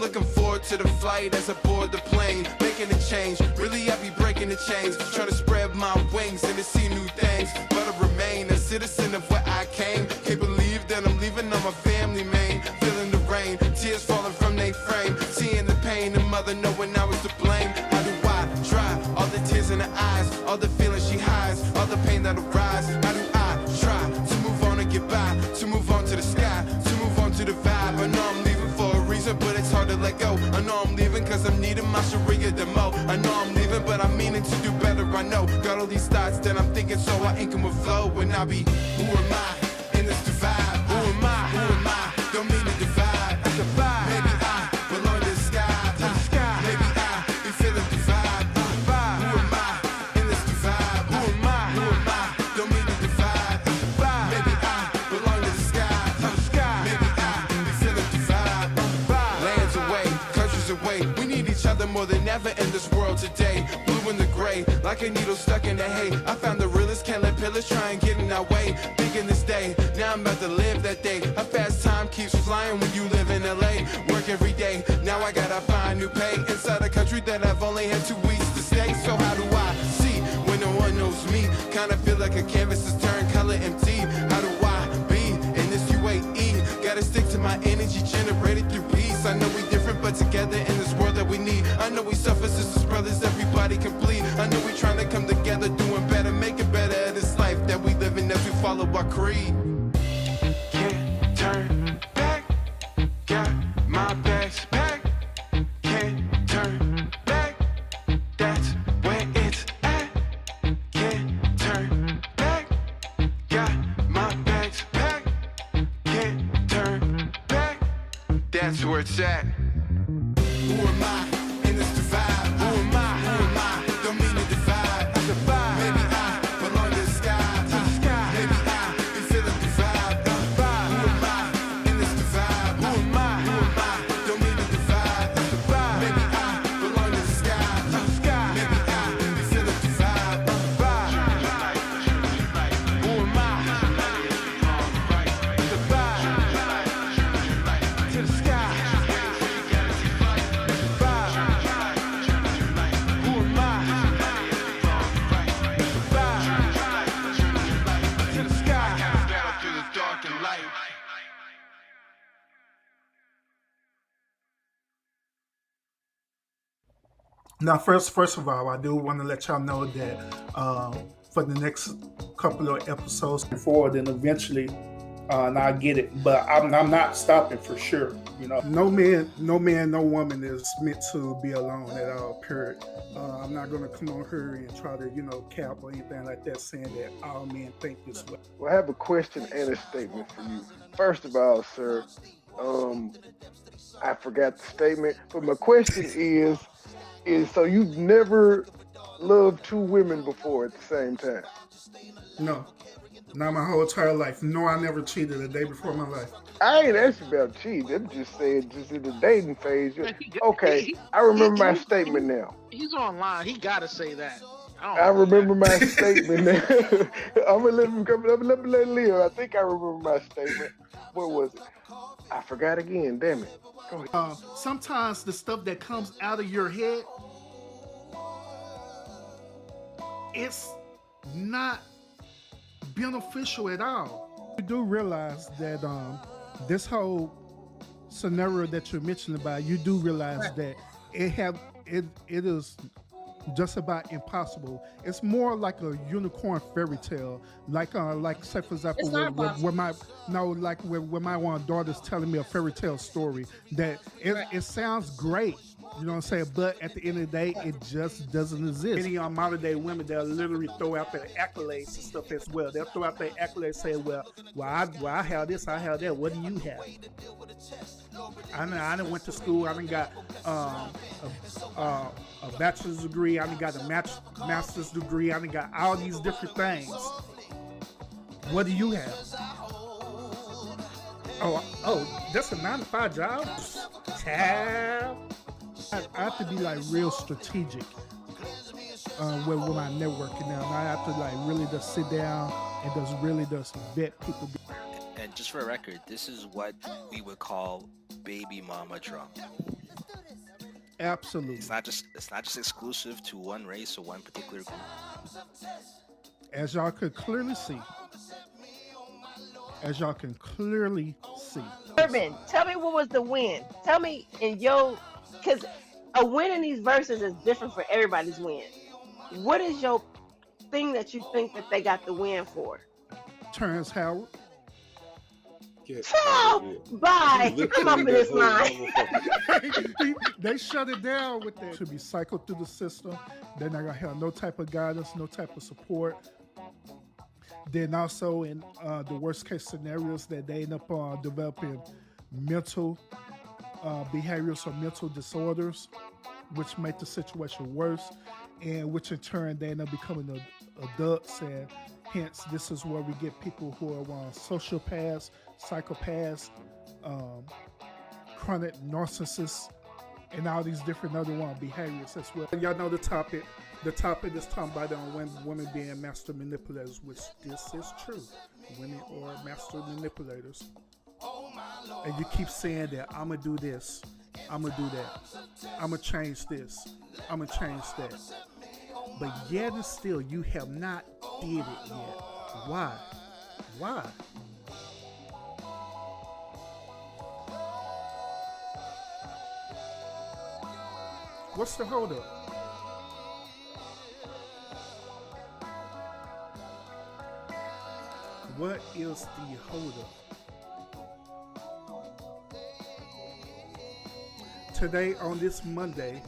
looking forward to the flight as I board the plane, making a change. Really, I be breaking the chains, trying to spread my wings and to see new things. But I remain a citizen of where I came. Can't believe that I'm leaving on my family, man. Feeling the rain, tears falling from their frame. Seeing the pain, and mother knowing I was to blame. How do I dry all the tears in her eyes, all the feelings she hides, all the pain that'll rise? How do I try to move on and get by, to move on to the sky, to move on to the vibe? I know I'm leaving for a reason, but it's hard to let go. I know I'm leaving cause I'm needing my Sharia demo. I know I'm leaving, but I'm meaning to do better, I know. Got all these thoughts that I'm thinking, so I ink them with flow. And I be, who am I in this divide? Who am I? Who am I? Don't mean to divide. Maybe I belong to the sky. Maybe I be feeling the vibe. Who am I in this divide? Who am I? Who am I? Don't mean to divide. Maybe I belong to the sky. Maybe I be feeling the vibe. Lands away, countries away. We need each other more than ever in this world today. Blue and the gray, like a needle stuck in the hay. I found the realest, can't let pillars try and get in our way. Thinking this day, now I'm about to live that day. How fast time keeps flying when you live in LA. Work every day, now I gotta find new pay. Inside a country that I've only had 2 weeks to stay. So how do I see when no one knows me? Kinda feel like a canvas is turned color empty. How do I be in this UAE? Gotta stick to my energy generated through peace. I know we different, but together in this world that we need. I know we suffer, sisters, brothers, everybody complete. I know we trying to come together, doing better, making better of this life that we live in as we follow our creed. Can't turn back, got my bags packed. Can't turn back, that's where it's at. Can't turn back, got my bags packed. Can't turn back, that's where it's at. Who am I in this divide? Who am I? Who am I? Don't mean to divide. Maybe I belong to the sky. Maybe I be feeling the vibe. Who am I in this divide? Who am I? Who am I? Don't mean to divide. Maybe I belong to the sky. Maybe I be feeling the vibe. Who am I? The vibe to the sky. Now, first of all, I do want to let y'all know that for the next couple of episodes forward, and eventually, and I get it, but I'm not stopping for sure. You know, no man, no woman is meant to be alone at all. Period. I'm not gonna come on her and try to, cap or anything like that, saying that all men think this way. Well, I have a question and a statement for you. First of all, sir, I forgot the statement, but my question is so you've never loved 2 women before at the same time? No, not my whole entire life. No, I never cheated a day before my life. I ain't asking about cheating. I'm just saying, just in the dating phase. Okay, I remember my statement now. He's online. He gotta say that. I remember my statement now. I'm gonna let him come. Let me let him live. I think I remember my statement. What was it? I forgot again. Damn it. Go ahead. Sometimes the stuff that comes out of your head, it's not beneficial at all. You do realize that this whole scenario that you're mentioning about, you do realize that it is just about impossible. It's more like a unicorn fairy tale, like say for example, when my one daughter's telling me a fairy tale story, that it sounds great, you know what I'm saying, but at the end of the day, it just doesn't exist. Many modern day women, they'll literally throw out their accolades and stuff as well. They'll throw out their accolades saying, well I have this, I have that, what do you have? I done went to school, I done got a bachelor's degree, I done got a master's degree, I done got all these different things. What do you have? Oh, that's a 9-to-5 job? Child. I have to be like real strategic with my networking now. I have to like really just sit down and just really just vet people. And just for a record, this is what we would call baby mama drama. Absolutely. It's not just exclusive to one race or one particular group. As y'all could clearly see, as y'all can clearly see. Urban, tell me what was the win. Tell me in your, because a win in these verses is different for everybody's win. What is your thing that you think that they got the win for? Terrence Howard. Get out of Oh, here. bye. You I'm off of literally this that whole line. motherfucker. They shut it down with that. To be cycled through the system. They're not gonna have no type of guidance, no type of support. Then also in the worst case scenarios that they end up developing mental behaviors or mental disorders, which make the situation worse, and which in turn they end up becoming adults, and hence this is where we get people who are sociopaths, psychopaths, chronic narcissists, and all these different other behaviors as well. Y'all know the topic. The topic is talking about women being master manipulators, which this is true. Women are master manipulators. And you keep saying that, I'm going to do this, I'm going to do that, I'm going to change this, I'm going to change that. But yet and still, you have not did it yet. Why? Why? What's the holdup? What is the holdup? Today, on this Monday,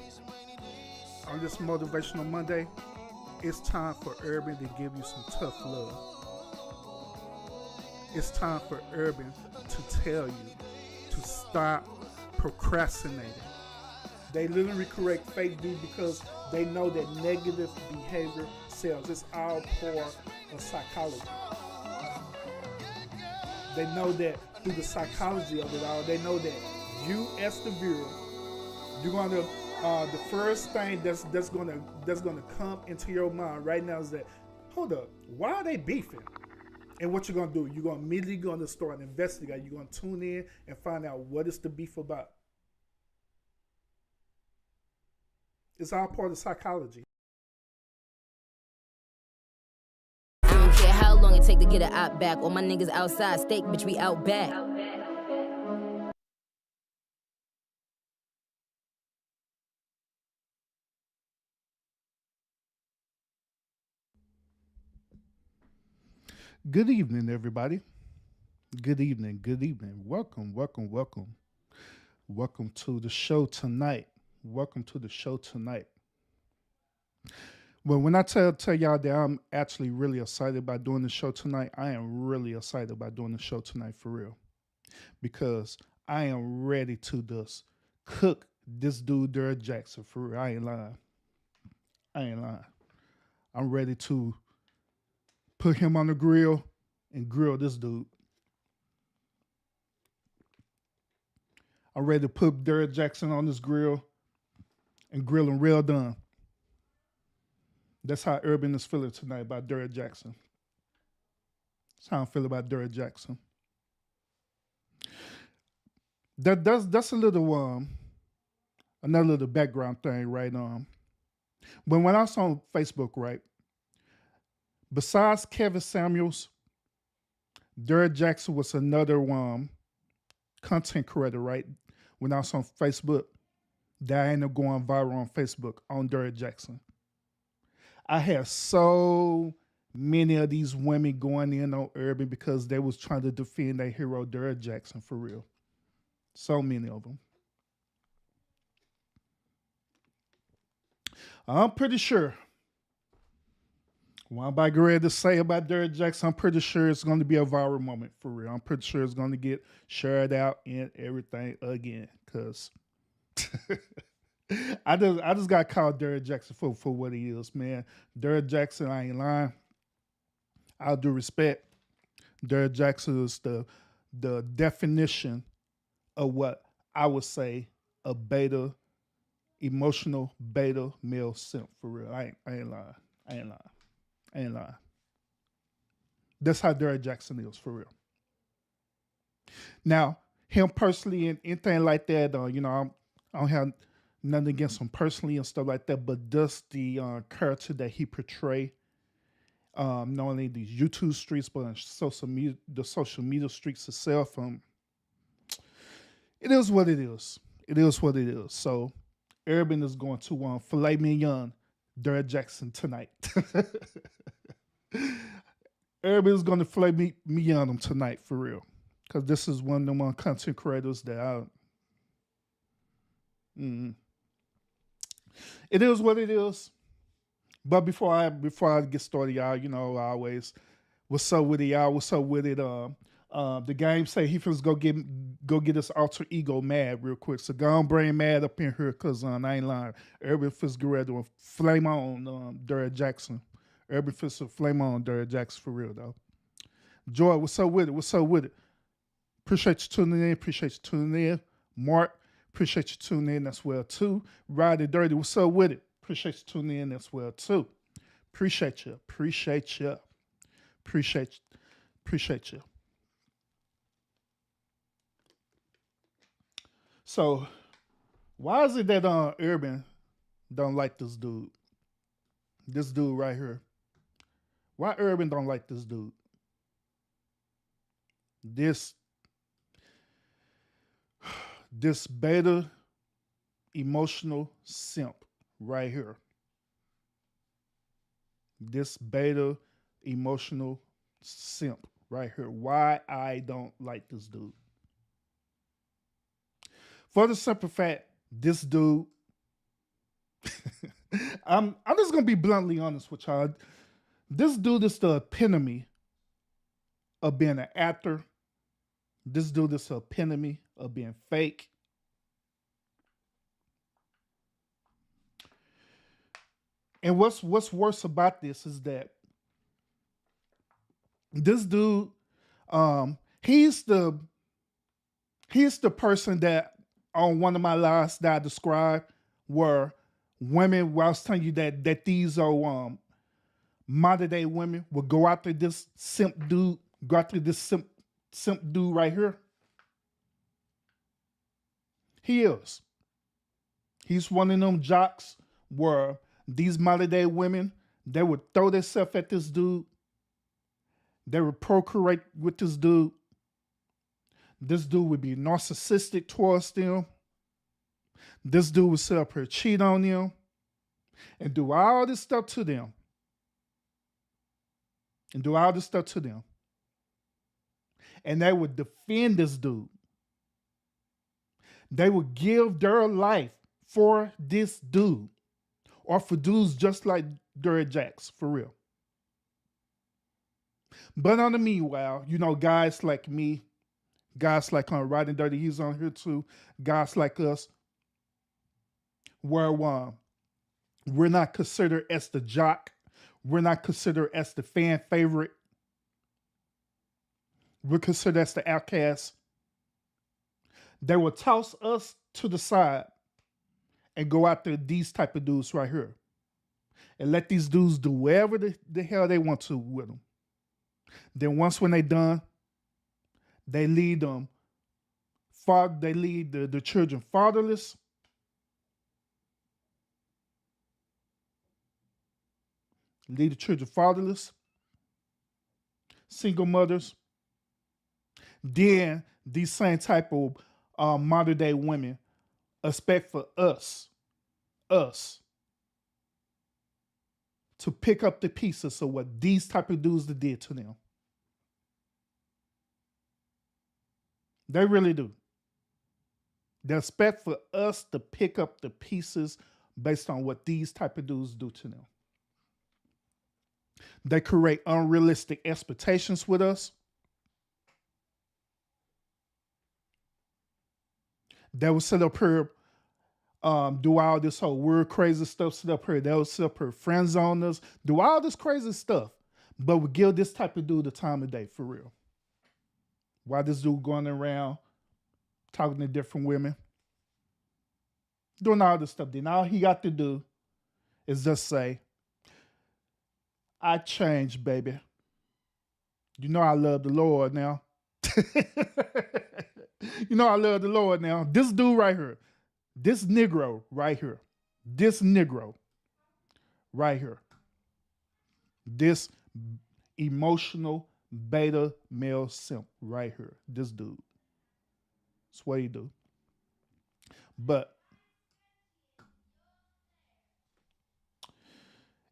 on this Motivational Monday, it's time for Urban to give you some tough love. It's time for Urban to tell you to stop procrastinating. They literally create fake news because they know that negative behavior sells. It's all part of psychology. They know that through the psychology of it all, they know that you as the viewer, you're gonna the first thing that's gonna come into your mind right now is that, hold up, why are they beefing? And what you're gonna do, you're gonna immediately gonna start investigating. You're gonna tune in and find out what is the beef about. It's all part of psychology. I don't care how long it take to get an op back. All my niggas outside, steak, bitch, we out back. Good evening, everybody. Good evening. Good evening. Welcome, welcome, welcome. Welcome to the show tonight. Welcome to the show tonight. Well, when I tell y'all that I'm actually really excited about doing the show tonight, I am really excited about doing the show tonight for real. Because I am ready to just cook this dude, Derek Jaxn, for real. I ain't lying. I'm ready to put him on the grill and grill this dude. I'm ready to put Derek Jaxn on this grill and grill him real done. That's how Urban is feeling tonight about Derek Jaxn. That's how I feel about Derek Jaxn. That's a little another little background thing, right? But when I was on Facebook, right, besides Kevin Samuels, Derek Jaxn was another content creator, right? When I was on Facebook, that I ended up going viral on Facebook on Derek Jaxn. I had so many of these women going in on Urban because they was trying to defend their hero, Derek Jaxn, for real. So many of them. I'm pretty sure what I'm about to get ready to say about Derek Jaxn, I'm pretty sure it's going to be a viral moment for real. I'm pretty sure it's going to get shared out and everything again, because I just got called Derek Jaxn for what he is, man. Derek Jaxn, I ain't lying. I'll do respect. Derek Jaxn is the definition of what I would say a emotional beta male simp for real. I ain't lying. That's how Derek Jaxn is for real. Now, him personally and anything like that, I don't have Nothing against him personally and stuff like that, but just the character that he portray, not only these YouTube streets, but on the social media streets itself. It is what it is. It is what it is. So, Urban is going to filet mignon Derek Jaxn tonight. Urban is going to filet mignon him tonight for real, because this is one of them content creators that it is what it is. But before I get started, y'all, you know, always, what's up with it, y'all? What's up with it? The game say he finna go get his alter ego mad real quick. So go on, bring mad up in here, cause I ain't lying. Urban Fitzgerald doing flame on Derek Jaxn. Urban Fitzgerald flame on Derek Jaxn for real though. Joy, what's up with it? What's up with it? Appreciate you tuning in. Appreciate you tuning in. Mark, appreciate you tuning in as well too. Ride Dirty, what's up with it? Appreciate you tuning in as well too. Appreciate you. Appreciate you. Appreciate you. Appreciate you. So, why is it that Urban don't like this dude? This dude right here. Why Urban don't like this dude? This beta emotional simp right here. This beta emotional simp right here. Why I don't like this dude? For the simple fact, this dude, I'm just gonna be bluntly honest with y'all. This dude is the epitome of being an actor. This dude is the epitome of being fake. And what's worse about this is that this dude, he's the person that on one of my lives that I described where women, where I was telling you that these are modern day women will go after this simp dude, simp dude right here. He is. He's one of them jocks where these modern day women, they would throw themselves at this dude. They would procreate with this dude. This dude would be narcissistic towards them. This dude would sit up here, cheat on them, and do all this stuff to them. And they would defend this dude. They would give their life for this dude. Or for dudes just like Derek Jaxn, for real. But on the meanwhile, you know, guys like me, guys like Riding Dirty, he's on here too, guys like us, where we're not considered as the jock, we're not considered as the fan favorite, we're considered as the outcast. They will toss us to the side and go after these type of dudes right here. And let these dudes do whatever the hell they want to with them. Then once when they done, they lead them, they lead the children fatherless. Lead the children fatherless. Single mothers. Then these same type of modern day women expect for us to pick up the pieces of what these type of dudes did to them. They really do. They expect for us to pick up the pieces based on what these type of dudes do to them. They create unrealistic expectations with us. They will sit up here, do all this whole weird, crazy stuff, sit up here. They will sit up here, friend zone us, do all this crazy stuff, but we give this type of dude the time of day, for real. Why this dude going around talking to different women, doing all this stuff. Then all he got to do is just say, I changed, baby. You know I love the Lord now. You know I love the Lord now. This dude right here, This Negro right here. This Negro right here. This emotional beta male simp right here. This dude. That's what he do. But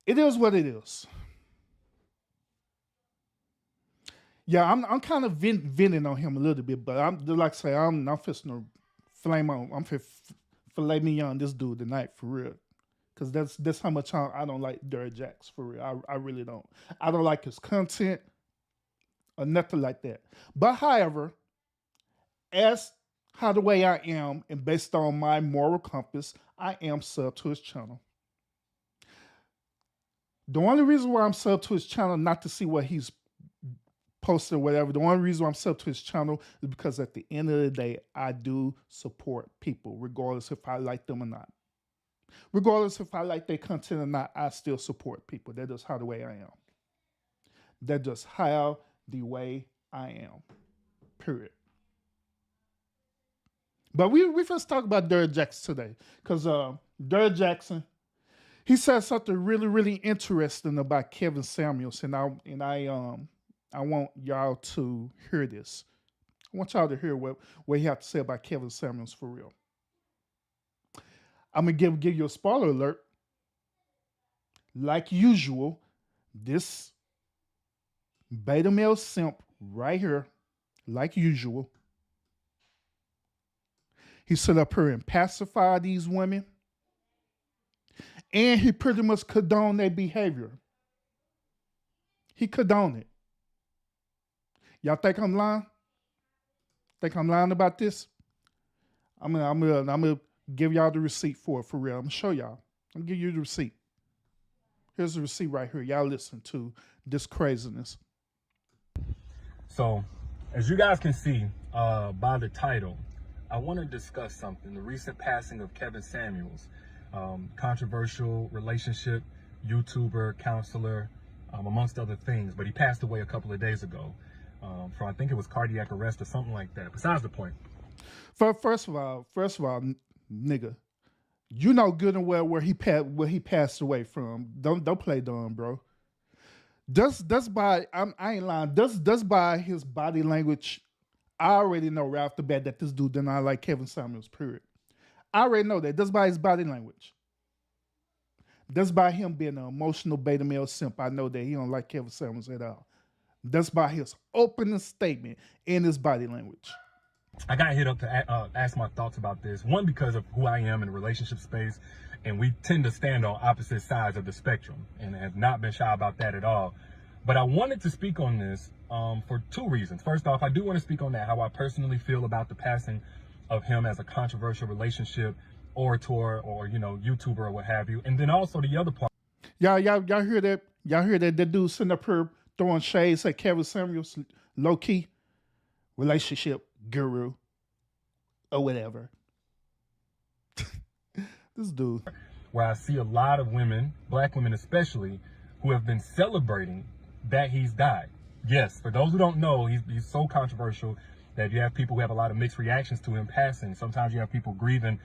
it is what it is. Yeah, I'm kind of venting on him a little bit, but I'm like I say, I'm fixing to flame on. I'm filet mignon this dude tonight for real, because that's how much I don't like Derek Jaxn for real. I really don't. I don't like his content or nothing like that. But however, as how the way I am and based on my moral compass, I am sub to his channel. The only reason why I'm sub to his channel, not to see what he's posted or whatever, the only reason why I'm sub to his channel is because at the end of the day, I do support people, regardless if I like them or not. Regardless if I like their content or not, I still support people. That's just how the way I am. That's just how the way I am. Period. But we first talk about Derek Jaxn today, because Derek Jaxn, he said something really, really interesting about Kevin Samuels, and I want y'all to hear this. I want y'all to hear what he have to say about Kevin Samuels for real. I'm gonna give you a spoiler alert. Like usual, this beta male simp right here, like usual, he sit up here and pacify these women, and he pretty much condoned their behavior. He condoned it. Y'all think I'm lying? Think I'm lying about this? I'm gonna give y'all the receipt for it for real. I'm gonna show y'all. I'm gonna give you the receipt. Here's the receipt right here. Y'all listen to this craziness. So, as you guys can see by the title, I want to discuss something. The recent passing of Kevin Samuels, controversial relationship, YouTuber, counselor, amongst other things. But he passed away a couple of days ago from, I think it was cardiac arrest or something like that. Besides the point. First of all, nigga, you know good and well where he passed away from. Don't play dumb, bro. That's by I ain't lying. That's by his body language. I already know right off the bat that this dude did not like Kevin Samuels, period. I already know that. That's by his body language. That's by him being an emotional beta male simp. I know that he don't like Kevin Samuels at all. That's by his opening statement in his body language. I got hit up to ask my thoughts about this. One, because of who I am in the relationship space, and we tend to stand on opposite sides of the spectrum, and have not been shy about that at all. But I wanted to speak on this for two reasons. First off, I do want to speak on that, how I personally feel about the passing of him as a controversial relationship orator or, YouTuber or what have you. And then also the other part. Y'all hear that? Y'all hear that dude sitting up here throwing shades at Kevin Samuels, low key relationship guru or whatever. This dude. Where I see a lot of women, black women especially, who have been celebrating that he's died. Yes, for those who don't know, he's so controversial that you have people who have a lot of mixed reactions to him passing. Sometimes you have people grieving,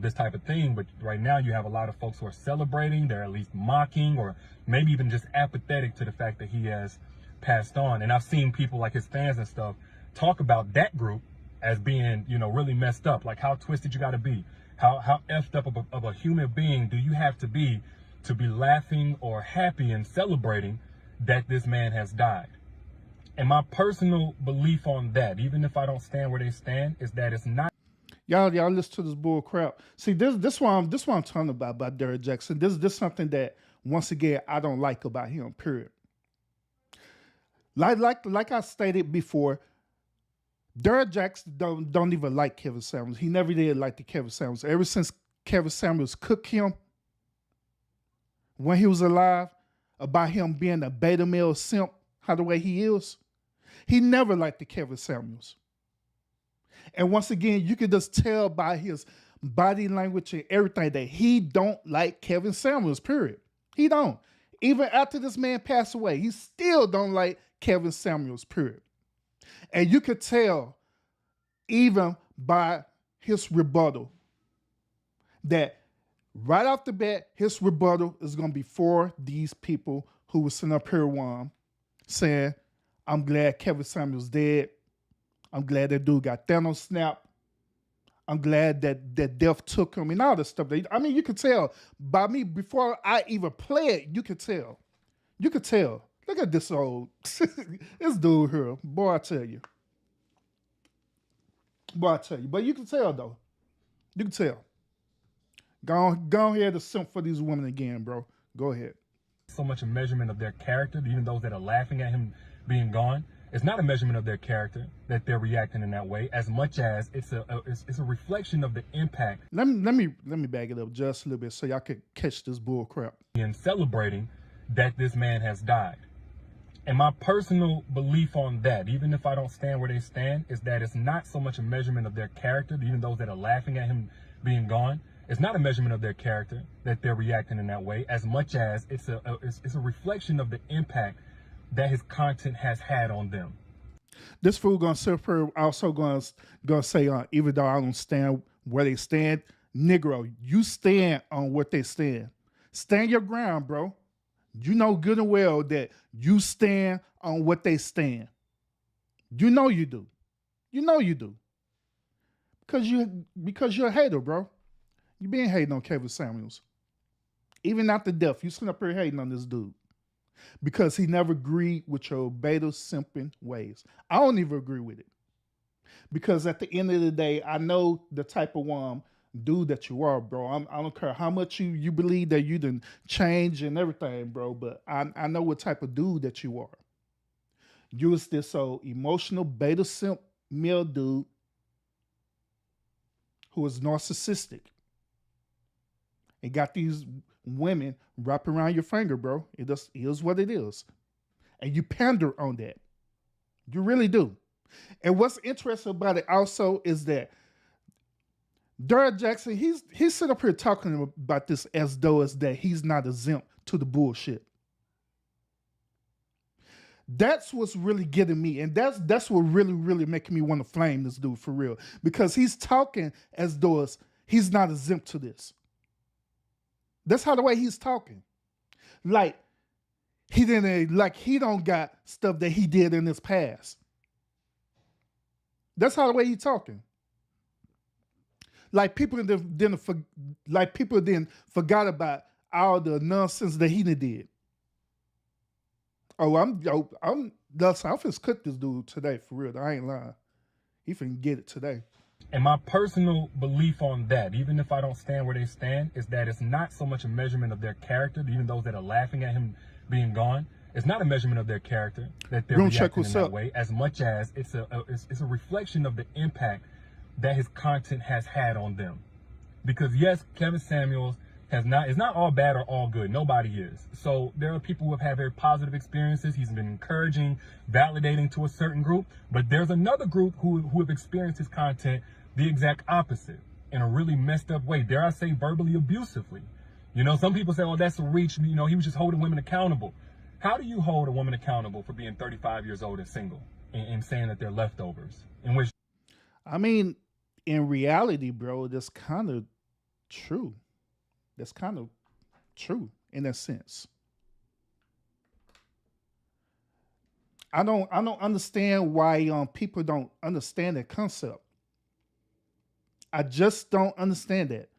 this type of thing. But right now you have a lot of folks who are celebrating. They're at least mocking or maybe even just apathetic to the fact that he has passed on. And I've seen people like his fans and stuff talk about that group as being, really messed up. Like how twisted you got to be. How effed up of a human being do you have to be laughing or happy and celebrating that this man has died? And my personal belief on that, even if I don't stand where they stand, is that it's not. Y'all listen to this bull crap. See, this what I'm talking about Derek Jaxn. This something that once again I don't like about him. Period. Like I stated before, Derek Jaxn don't even like Kevin Samuels. He never did like the Kevin Samuels. Ever since Kevin Samuels cooked him when he was alive about him being a beta male simp, how the way he is, he never liked the Kevin Samuels. And once again, you can just tell by his body language and everything that he don't like Kevin Samuels, period. He don't. Even after this man passed away, he still don't like Kevin Samuels, period. And you could tell even by his rebuttal that right off the bat, his rebuttal is going to be for these people who were sitting up here saying, I'm glad Kevin Samuels dead. I'm glad that dude got Thanos snapped. I'm glad that death took him and all this stuff. I mean, you could tell by me before I even play it, you could tell. You could tell. Look at this this dude here. Boy, I tell you. But you can tell though. You can tell. Go ahead and simp for these women again, bro. Go ahead. So much a measurement of their character, even those that are laughing at him being gone. It's not a measurement of their character that they're reacting in that way, as much as it's a reflection of the impact. Let me bag it up just a little bit so y'all could catch this bull crap. In celebrating that this man has died. And my personal belief on that, even if I don't stand where they stand, is that it's not so much a measurement of their character, even those that are laughing at him being gone. It's not a measurement of their character that they're reacting in that way, as much as it's a reflection of the impact that his content has had on them. This fool gonna sit here also gonna say, even though I don't stand where they stand, Negro, you stand on what they stand. Stand your ground, bro. You know good and well that you stand on what they stand. You know you do. You know you do. Because you're a hater, bro. You been hating on Kevin Samuels. Even after death, you sitting up here hating on this dude. Because he never agreed with your beta simping ways. I don't even agree with it. Because at the end of the day, I know the type of dude that you are, bro. I don't care how much you believe that you done change and everything, bro. But I know what type of dude that you are. You was this emotional beta simp male dude who is narcissistic. And got these women wrapped around your finger, bro. It just is what it is. And you pander on that. You really do. And what's interesting about it also is that Jaxn, he's sitting up here talking about this as though as that he's not exempt to the bullshit. That's what's really getting me. And that's what really, really making me want to flame this dude for real. Because he's talking as though he's not exempt to this. That's how the way he's talking. Like he don't got stuff that he did in his past. That's how the way he's talking. Like people didn't forgot about all the nonsense that he did. I'm finna cut this dude today for real. I ain't lying. He finna get it today. And my personal belief on that, even if I don't stand where they stand, is that it's not so much a measurement of their character, even those that are laughing at him being gone. It's not a measurement of their character that they're reacting in that way, as much as it's a reflection of the impact that his content has had on them. Because yes, Kevin Samuels is not all bad or all good. Nobody is. So there are people who have had very positive experiences. He's been encouraging, validating to a certain group. But there's another group who have experienced his content the exact opposite in a really messed up way. Dare I say verbally abusively. You know, some people say, oh, that's a reach. You know, he was just holding women accountable. How do you hold a woman accountable for being 35 years old and single and saying that they're leftovers? In which, I mean, in reality, bro, that's kind of true. That's kind of true in a sense. I don't understand why people don't understand that concept. I just don't understand that.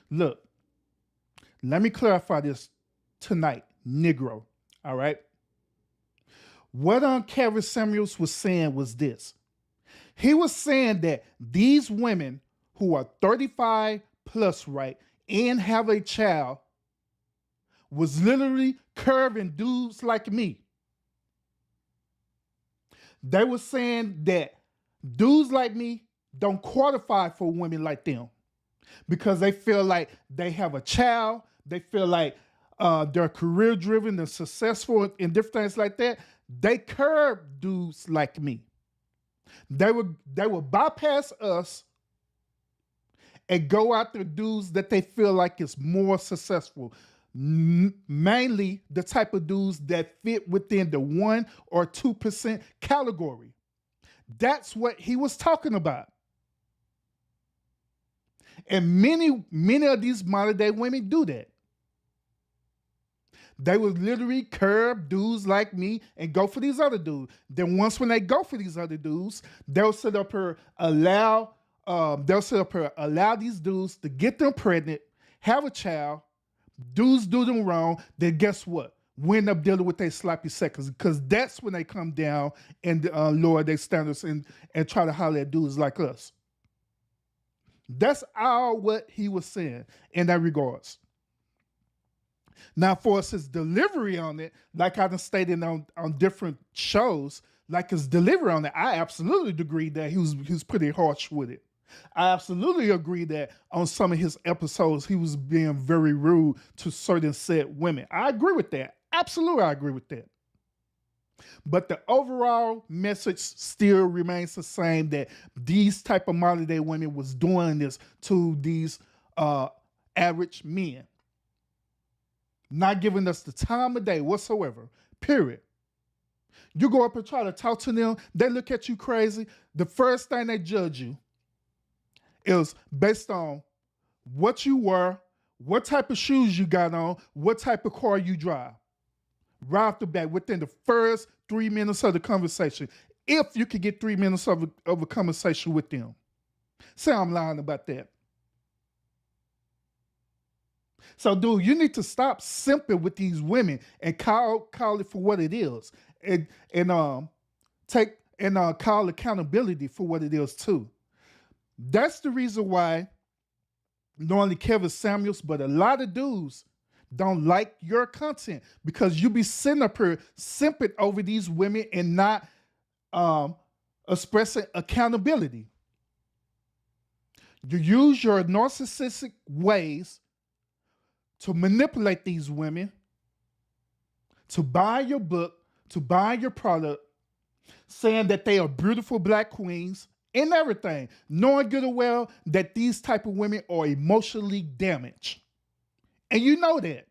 Look, let me clarify this tonight, Negro. All right. What Kevin Samuels was saying was this. He was saying that these women who are 35 plus, right, and have a child was literally curving dudes like me. They were saying that dudes like me don't qualify for women like them because they feel like they have a child. They feel like they're career driven and successful and different things like that. They curve dudes like me. They would bypass us and go after dudes that they feel like is more successful. Mainly the type of dudes that fit within the 1 or 2% category. That's what he was talking about. And many of these modern day women do that. They would literally curb dudes like me and go for these other dudes. Then once when they go for these other dudes, they'll sit up here, allow these dudes to get them pregnant, have a child, dudes do them wrong, then guess what? We end up dealing with their sloppy seconds because that's when they come down and lower their standards and try to holler at dudes like us. That's all what he was saying in that regards. Now, for us, his delivery on it, like I done stated on different shows, like his delivery on it, I absolutely agree that he was pretty harsh with it. I absolutely agree that on some of his episodes, he was being very rude to certain said women. I agree with that. Absolutely, I agree with that. But the overall message still remains the same, that these type of modern day women was doing this to these average men. Not giving us the time of day whatsoever, period. You go up and try to talk to them, they look at you crazy. The first thing they judge you is based on what you wear, what type of shoes you got on, what type of car you drive. Right off the bat, within the first 3 minutes of the conversation, if you could get 3 minutes of a conversation with them. Say I'm lying about that. So, dude, you need to stop simping with these women and call it for what it is, and call accountability for what it is too. That's the reason why not only Kevin Samuels, but a lot of dudes don't like your content, because you be sitting up here simping over these women and not expressing accountability. You use your narcissistic ways to manipulate these women, to buy your book, to buy your product, saying that they are beautiful black queens and everything, knowing good and well that these type of women are emotionally damaged. And you know that.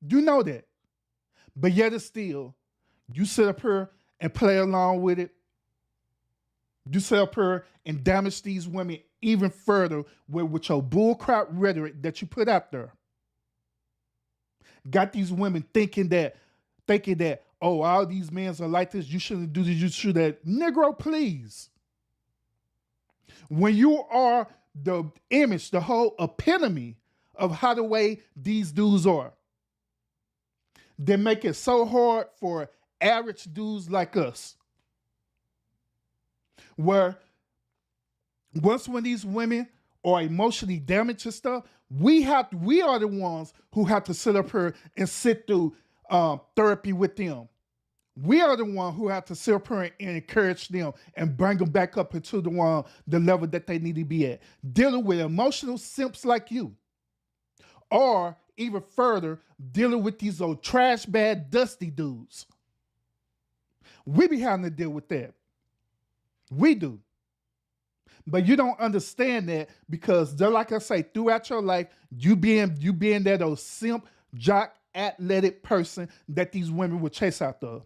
You know that. But yet it's still, you sit up here and play along with it. You sit up here and damage these women even further with your bullcrap rhetoric that you put out there. Got these women thinking that, oh, all these men are like this, you shouldn't do this, you should that. Negro, please. When you are the image, the whole epitome of how the way these dudes are, they make it so hard for average dudes like us. Where once when these women are emotionally damaged and stuff, we are the ones who have to sit up here and sit through therapy with them. We are the one who have to sit up here and encourage them and bring them back up into the level that they need to be at. Dealing with emotional simps like you. Or even further, dealing with these old trash bad dusty dudes. We be having to deal with that. We do. But you don't understand that, because just like I say, throughout your life, you being that old simp, jock, athletic person that these women would chase after.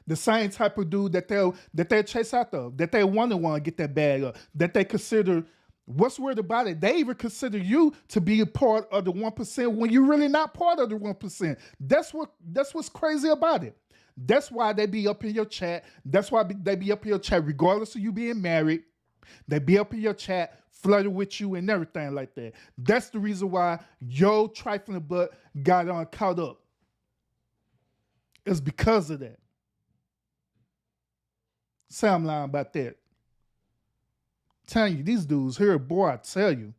The same type of dude that they chase after, that they want to get that bag up, that they consider, what's weird about it, they even consider you to be a part of the 1% when you're really not part of the 1%. That's what's crazy about it. That's why they be up in your chat. That's why they be up in your chat, regardless of you being married. They be up in your chat, flirting with you and everything like that. That's the reason why your trifling butt got caught up. It's because of that. Say I'm lying about that. Telling you, these dudes here, boy, I tell you,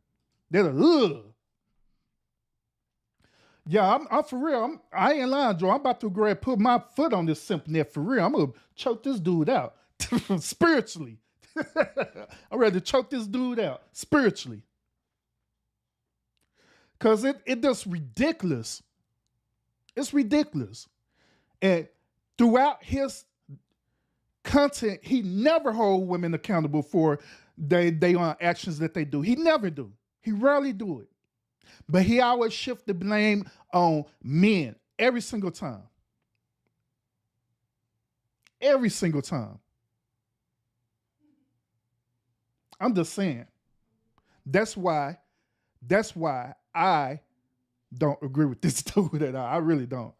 they're the ugh. Yeah, I'm for real. I ain't lying, Joe. I'm about to go ahead and put my foot on this simp net for real. I'm gonna choke this dude out spiritually. I'm ready to choke this dude out spiritually. Cause it just ridiculous. It's ridiculous. And throughout his content, he never hold women accountable for they actions that they do. He never do. He rarely do it. But he always shift the blame on men every single time. Every single time. I'm just saying. That's why I don't agree with this dude at all. I really don't.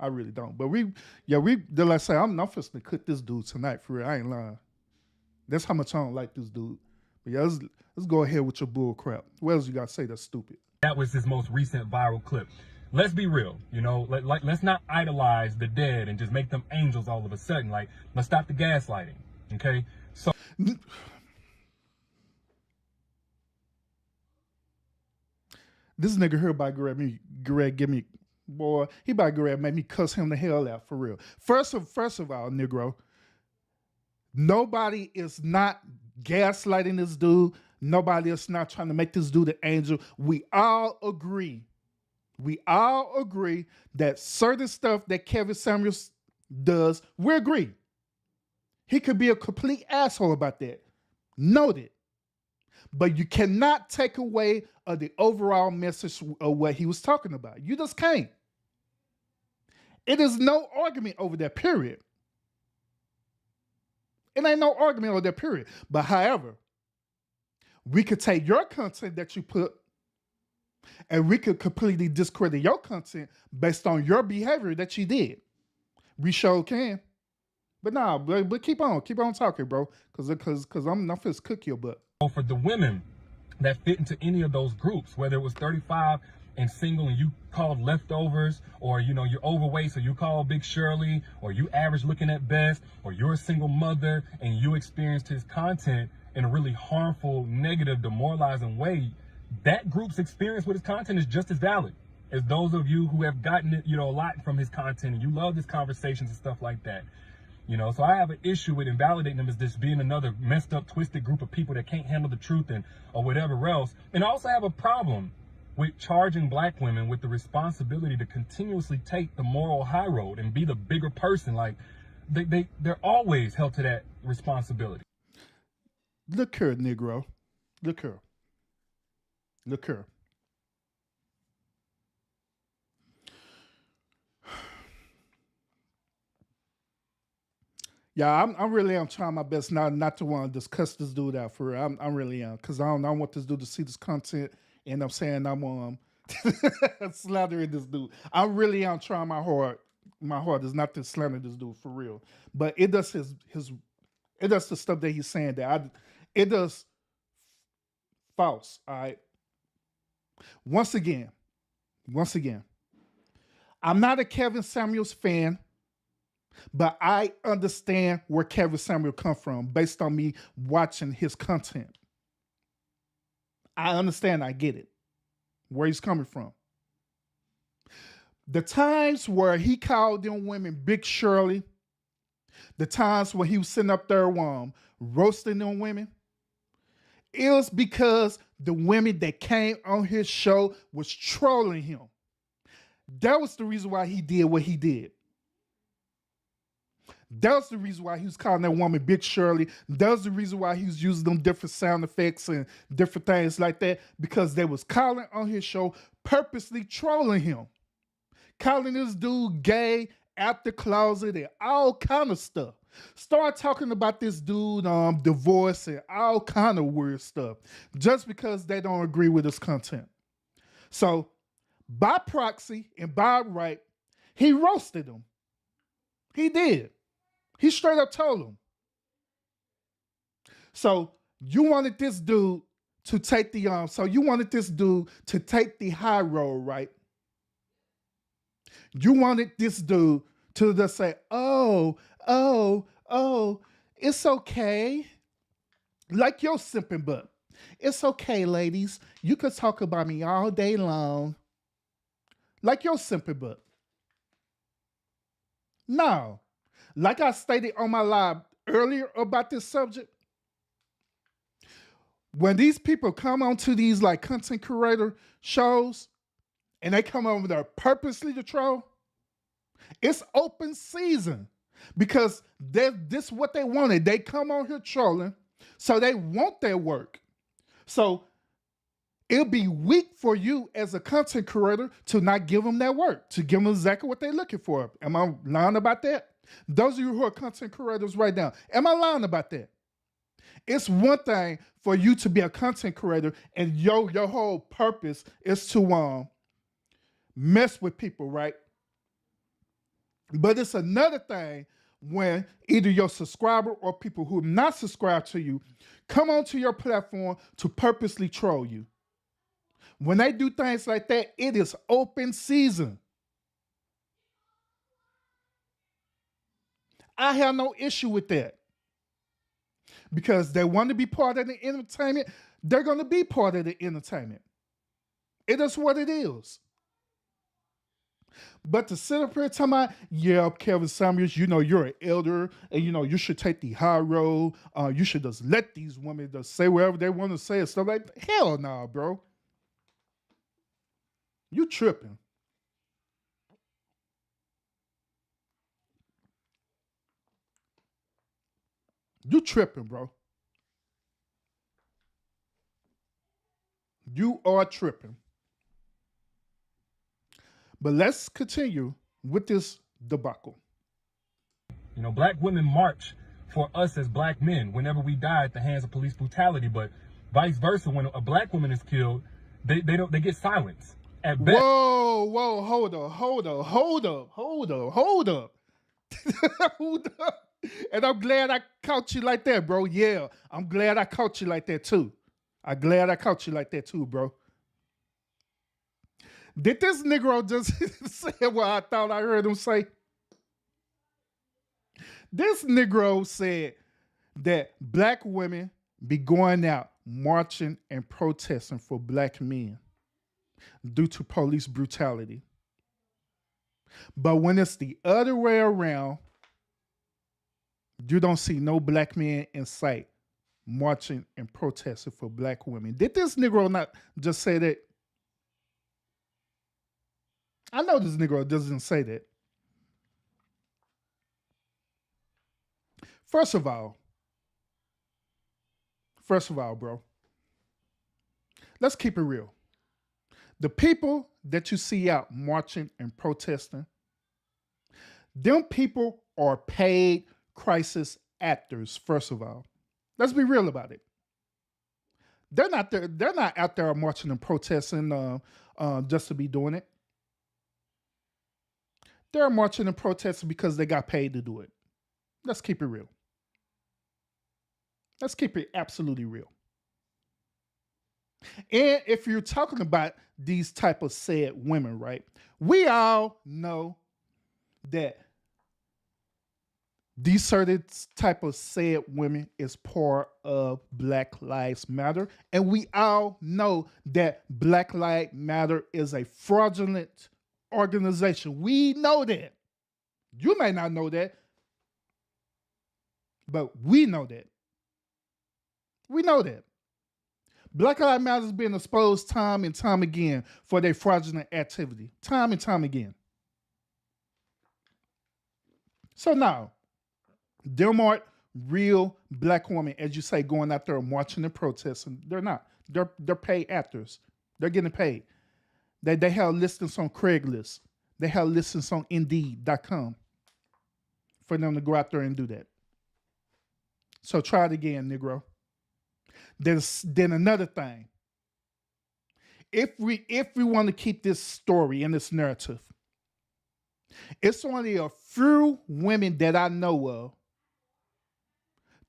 But like I say, I'm finna to cook this dude tonight for real. I ain't lying. That's how much I don't like this dude. But yeah, let's go ahead with your bull crap. What else you gotta say that's stupid? That was his most recent viral clip. Let's be real, you know, let's not idolize the dead and just make them angels all of a sudden. Like, let's stop the gaslighting, okay? So this nigga here about Greg give me, boy, he about Greg made me cuss him the hell out for real. First of all, Negro, nobody is not gaslighting this dude. Nobody is not trying to make this dude an angel. We all agree that certain stuff that Kevin Samuels does, we agree. He could be a complete asshole about that. Noted. But you cannot take away the overall message of what he was talking about. You just can't. It is no argument over that, period. It ain't no argument over that, period. But however, we could take your content that you put and we could completely discredit your content based on your behavior that you did. We sure can. But nah, but keep on talking, bro. Cause I'm not finna cook your butt. for the women that fit into any of those groups, whether it was 35 and single and you called leftovers, or you know, you're overweight so you call Big Shirley, or you average looking at best, or you're a single mother and you experienced his content in a really harmful, negative, demoralizing way, that group's experience with his content is just as valid as those of you who have gotten it, you know, a lot from his content and you love his conversations and stuff like that. You know, so I have an issue with invalidating them as this being another messed up, twisted group of people that can't handle the truth and or whatever else. And I also have a problem with charging black women with the responsibility to continuously take the moral high road and be the bigger person. Like they're always held to that responsibility. Look here, Negro. Look here. Look here. Yeah, I'm really trying my best not to want to discuss this dude out for real. I'm really because I don't want this dude to see this content and I'm saying I'm slandering this dude. I really am trying my heart. My heart is not to slander this dude for real, but it does it does the stuff that he's saying that it does false. All right. Once again, I'm not a Kevin Samuels fan. But I understand where Kevin Samuel come from based on me watching his content. I understand, I get it, where he's coming from. The times where he called them women Big Shirley, the times when he was sitting up there roasting them women, it was because the women that came on his show was trolling him. That was the reason why he did what he did. That's the reason why he was calling that woman Big Shirley. That's the reason why he was using them different sound effects and different things like that, because they was calling on his show, purposely trolling him. Calling this dude gay, out the closet, and all kind of stuff. Start talking about this dude divorce and all kind of weird stuff just because they don't agree with his content. So, by proxy and by right, he roasted him. He did. He straight up told him. So you wanted this dude to take the high road, right? You wanted this dude to just say, oh, it's okay. Like your simping butt. It's okay, ladies. You could talk about me all day long. Like your simping butt. No. Like I stated on my live earlier about this subject, when these people come onto these like content creator shows and they come over there purposely to troll, it's open season because this is what they wanted. They come on here trolling, so they want their work. So it'll be weak for you as a content creator to not give them that work, to give them exactly what they're looking for. Am I lying about that? Those of you who are content creators right now, am I lying about that? It's one thing for you to be a content creator and your whole purpose is to mess with people, right? But it's another thing when either your subscriber or people who are not subscribed to you come onto your platform to purposely troll you. When they do things like that, it is open season. I have no issue with that. Because they want to be part of the entertainment, they're going to be part of the entertainment. It is what it is. But to sit up here talking about, yeah, Kevin Samuels, you know, you're an elder and, you know, you should take the high road. You should just let these women just say whatever they want to say and stuff like that. Hell no, nah, bro. You tripping. You tripping, bro. You are tripping. But let's continue with this debacle. You know, black women march for us as black men whenever we die at the hands of police brutality, but vice versa, when a black woman is killed, they get silenced. At best. Whoa, hold up. Hold up. And I'm glad I caught you like that, bro. Yeah, I'm glad I caught you like that too. Bro. Did this Negro just say what I thought I heard him say? This Negro said that black women be going out marching and protesting for black men due to police brutality. But when it's the other way around, you don't see no black men in sight marching and protesting for black women. Did this Negro not just say that? I know this Negro doesn't say that. First of all, bro, let's keep it real. The people that you see out marching and protesting, them people are paid crisis actors, first of all. Let's be real about it. They're not out there marching and protesting just to be doing it. They're marching and protesting because they got paid to do it. Let's keep it real. Let's keep it absolutely real. And if you're talking about these type of said women, right? We all know that these certain type of said women is part of Black Lives Matter. And we all know that Black Lives Matter is a fraudulent organization. We know that. You may not know that, but we know that. We know that. Black Lives Matter is being exposed time and time again for their fraudulent activity. Time and time again. So now, them aren't real black women, as you say, going out there marching and protesting. They're not. They're paid actors. They're getting paid. They have listings on Craigslist. They have listings on Indeed.com for them to go out there and do that. So try it again, Negro. Then another thing. If we want to keep this story and this narrative, it's only a few women that I know of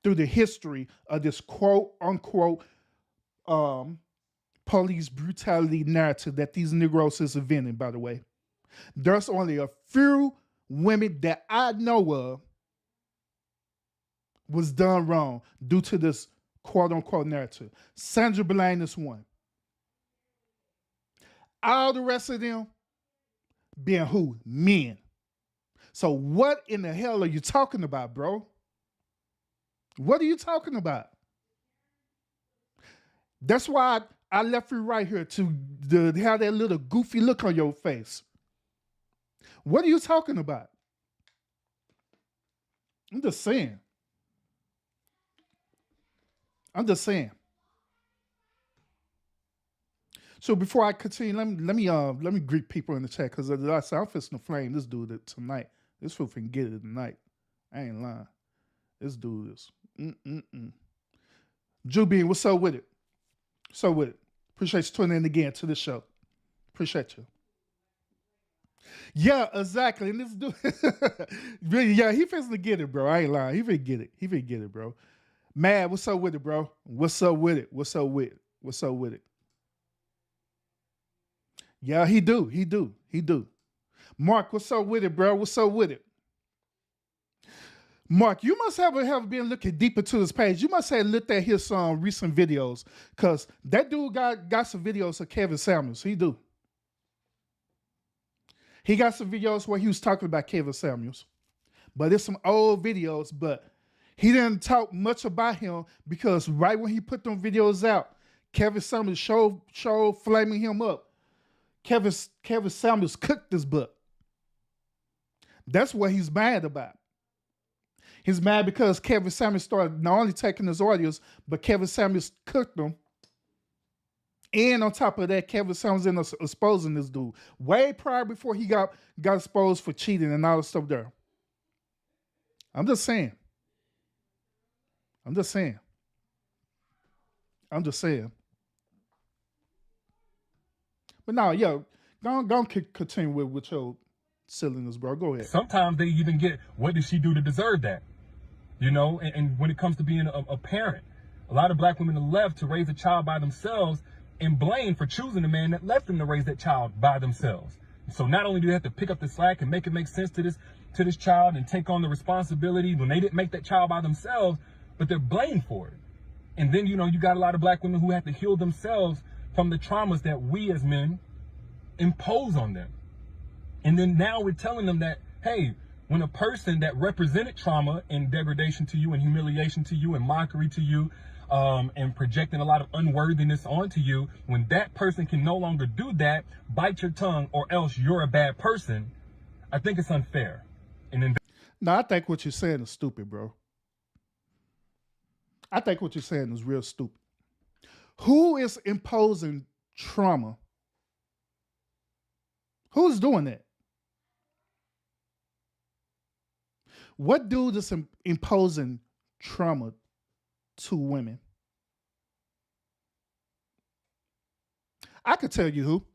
through the history of this quote unquote police brutality narrative that these Negroes is inventing, by the way. There's only a few women that I know of was done wrong due to this quote unquote narrative. Sandra Bland is one. All the rest of them being who? Men. So what in the hell are you talking about, bro? What are you talking about? That's why I left you right here to have that little goofy look on your face. What are you talking about? I'm just saying. So before I continue, let me greet people in the chat, because I'm fisting to flame this dude tonight. This fool can get it tonight. I ain't lying. This dude is. Drew Bean, what's up with it? So with it. Appreciate you tuning in again to the show. Appreciate you. Yeah, exactly. And this dude, really, yeah, he finna get it, bro. I ain't lying. He finna get it. He finna get it, bro. Mad, what's up with it, bro? What's up with it? What's up with it? What's up with it? Yeah, he do. He do. He do. Mark, what's up with it, bro? What's up with it? Mark, you must have been looking deep into this page. You must have looked at his recent videos, because that dude got some videos of Kevin Samuels. He do. He got some videos where he was talking about Kevin Samuels. But it's some old videos, but he didn't talk much about him, because right when he put them videos out, Kevin Samuels showed flaming him up. Kevin Samuels cooked this book. That's what he's mad about. He's mad because Kevin Samuels started not only taking his audios, but Kevin Samuels cooked them. And on top of that, Kevin Samuels ended up exposing this dude way prior before he got exposed for cheating and all the stuff there. I'm just saying. But now, yo, go continue with your silliness, bro. Go ahead. Sometimes they even get, what did she do to deserve that? You know, and when it comes to being a parent, a lot of black women are left to raise a child by themselves and blamed for choosing a man that left them to raise that child by themselves. So not only do they have to pick up the slack and make it make sense to this child and take on the responsibility when they didn't make that child by themselves, but they're blamed for it. And then, you know, you got a lot of black women who have to heal themselves from the traumas that we as men impose on them. And then now we're telling them that, hey, when a person that represented trauma and degradation to you and humiliation to you and mockery to you, and projecting a lot of unworthiness onto you, when that person can no longer do that, bite your tongue or else you're a bad person, I think it's unfair. And then no, I think what you're saying is stupid, bro. I think what you're saying is real stupid. Who is imposing trauma? Who's doing that? What dude is imposing trauma to women? I could tell you who.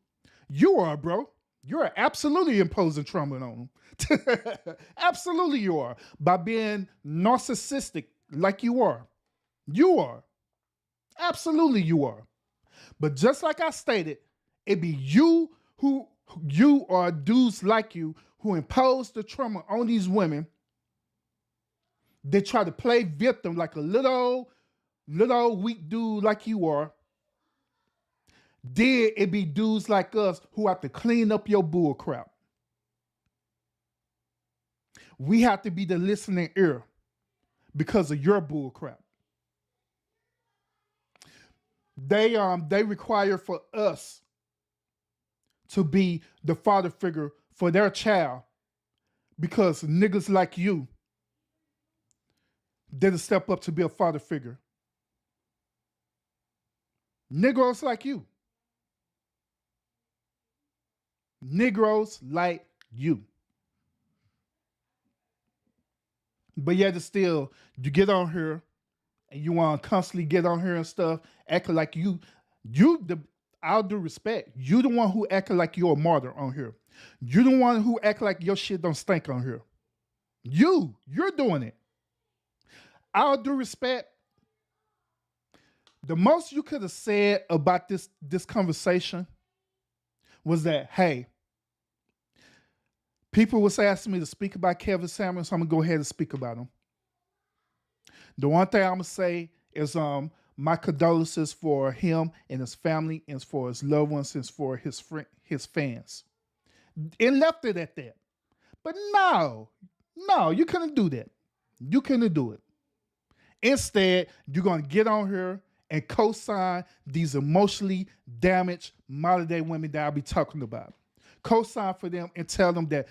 You are, bro. You're absolutely imposing trauma on them. Absolutely you are. By being narcissistic like you are. You are. Absolutely you are. But just like I stated, it be you or dudes like you who impose the trauma on these women. They try to play victim like a little weak dude like you are. Then it be dudes like us who have to clean up your bull crap. We have to be the listening ear because of your bull crap. They require for us to be the father figure for their child because niggas like you didn't step up to be a father figure. Negroes like you. Negroes like you. But yet it's still, you get on here and you want to constantly get on here and stuff, acting like I'll do respect. You the one who acting like you're a martyr on here. You the one who act like your shit don't stink on here. You're doing it. I'll do respect. The most you could have said about this conversation was that, hey, people was asking me to speak about Kevin Samuels, so I'm going to go ahead and speak about him. The one thing I'm going to say is my condolences for him and his family and for his loved ones and for his fans. And left it at that. But no, you couldn't do that. You couldn't do it. Instead, you're going to get on here and co-sign these emotionally damaged modern day women that I'll be talking about. Co-sign for them and tell them that,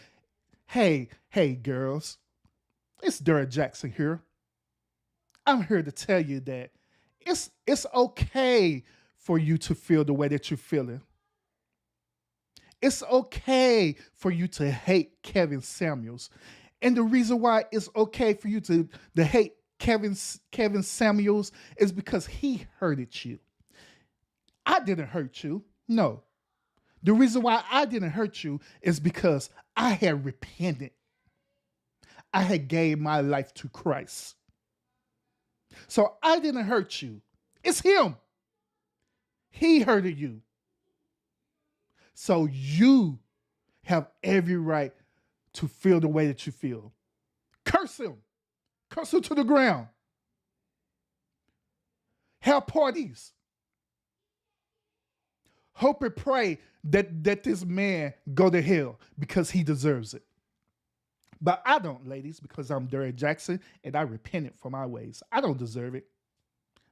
hey girls, it's Derek Jaxn here. I'm here to tell you that it's okay for you to feel the way that you're feeling. It's okay for you to hate Kevin Samuels. And the reason why it's okay for you to hate Kevin Samuels is because he hurted you. I didn't hurt you. No. The reason why I didn't hurt you is because I had repented. I had gave my life to Christ. So I didn't hurt you. It's him. He hurted you. So you have every right to feel the way that you feel. Curse him. Curse him to the ground. Have parties. Hope and pray that this man go to hell because he deserves it. But I don't, ladies, because I'm Derek Jaxn and I repented for my ways. I don't deserve it,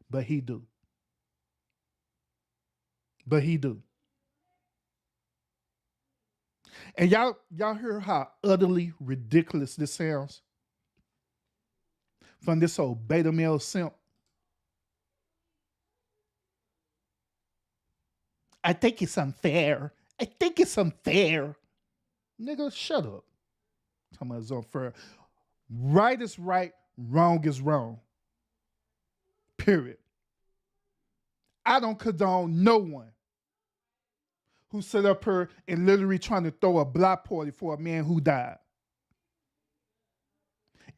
but he do. But he do. And y'all hear how utterly ridiculous this sounds from this old beta male simp? I think it's unfair. I think it's unfair. Nigga, shut up. Talking about it's unfair. Right is right, wrong is wrong. Period. I don't condone no one who sit up here and literally trying to throw a block party for a man who died.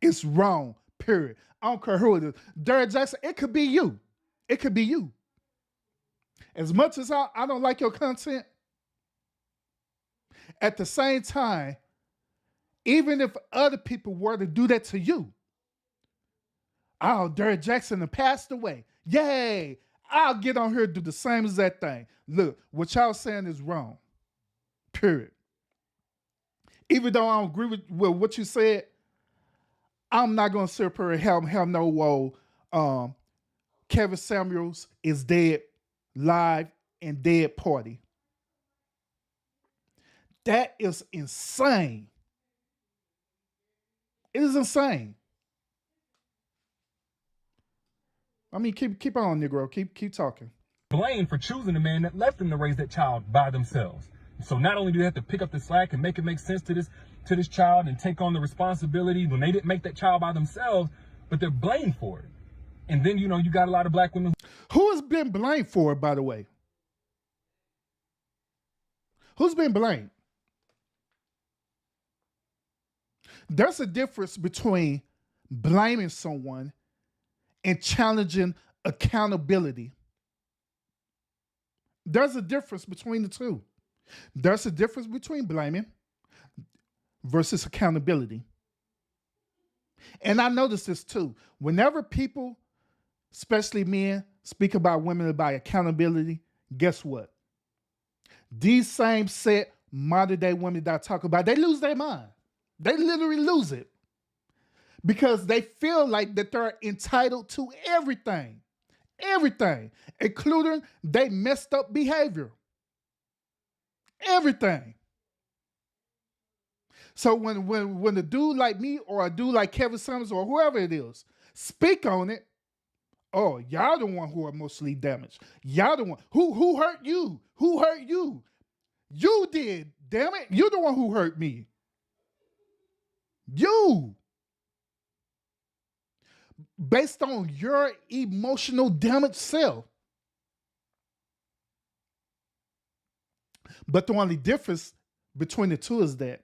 It's wrong, period. I don't care who it is. Derek Jaxn, it could be you. It could be you. As much as I don't like your content, at the same time, even if other people were to do that to you, oh, Derek Jaxn passed away. Yay! I'll get on here and do the same as that thing. Look, what y'all saying is wrong. Period. Even though I don't agree with what you said, I'm not going to sit here and have no Kevin Samuels is dead live and dead party. That is insane. It is insane. I mean, keep on, Negro. Keep talking. Blame for choosing the man that left them to raise that child by themselves. So not only do they have to pick up the slack and make it make sense to this child and take on the responsibility when they didn't make that child by themselves, but they're blamed for it. And then, you got a lot of black women. Who has been blamed for it, by the way? Who's been blamed? There's a difference between blaming someone and challenging accountability. There's a difference between the two. There's a difference between blaming versus accountability. And I notice this too. Whenever people, especially men, speak about women about accountability, guess what? These same set modern day women that I talk about, they lose their mind. They literally lose it. Because they feel like that they're entitled to everything. Everything. Including they messed up behavior. Everything. So when a dude like me or a dude like Kevin Summers or whoever it is speak on it, oh, y'all the one who are mostly damaged. Y'all the one. Who hurt you? Who hurt you? You did, damn it. You're the one who hurt me. You. Based on your emotional damaged self. But the only difference between the two is that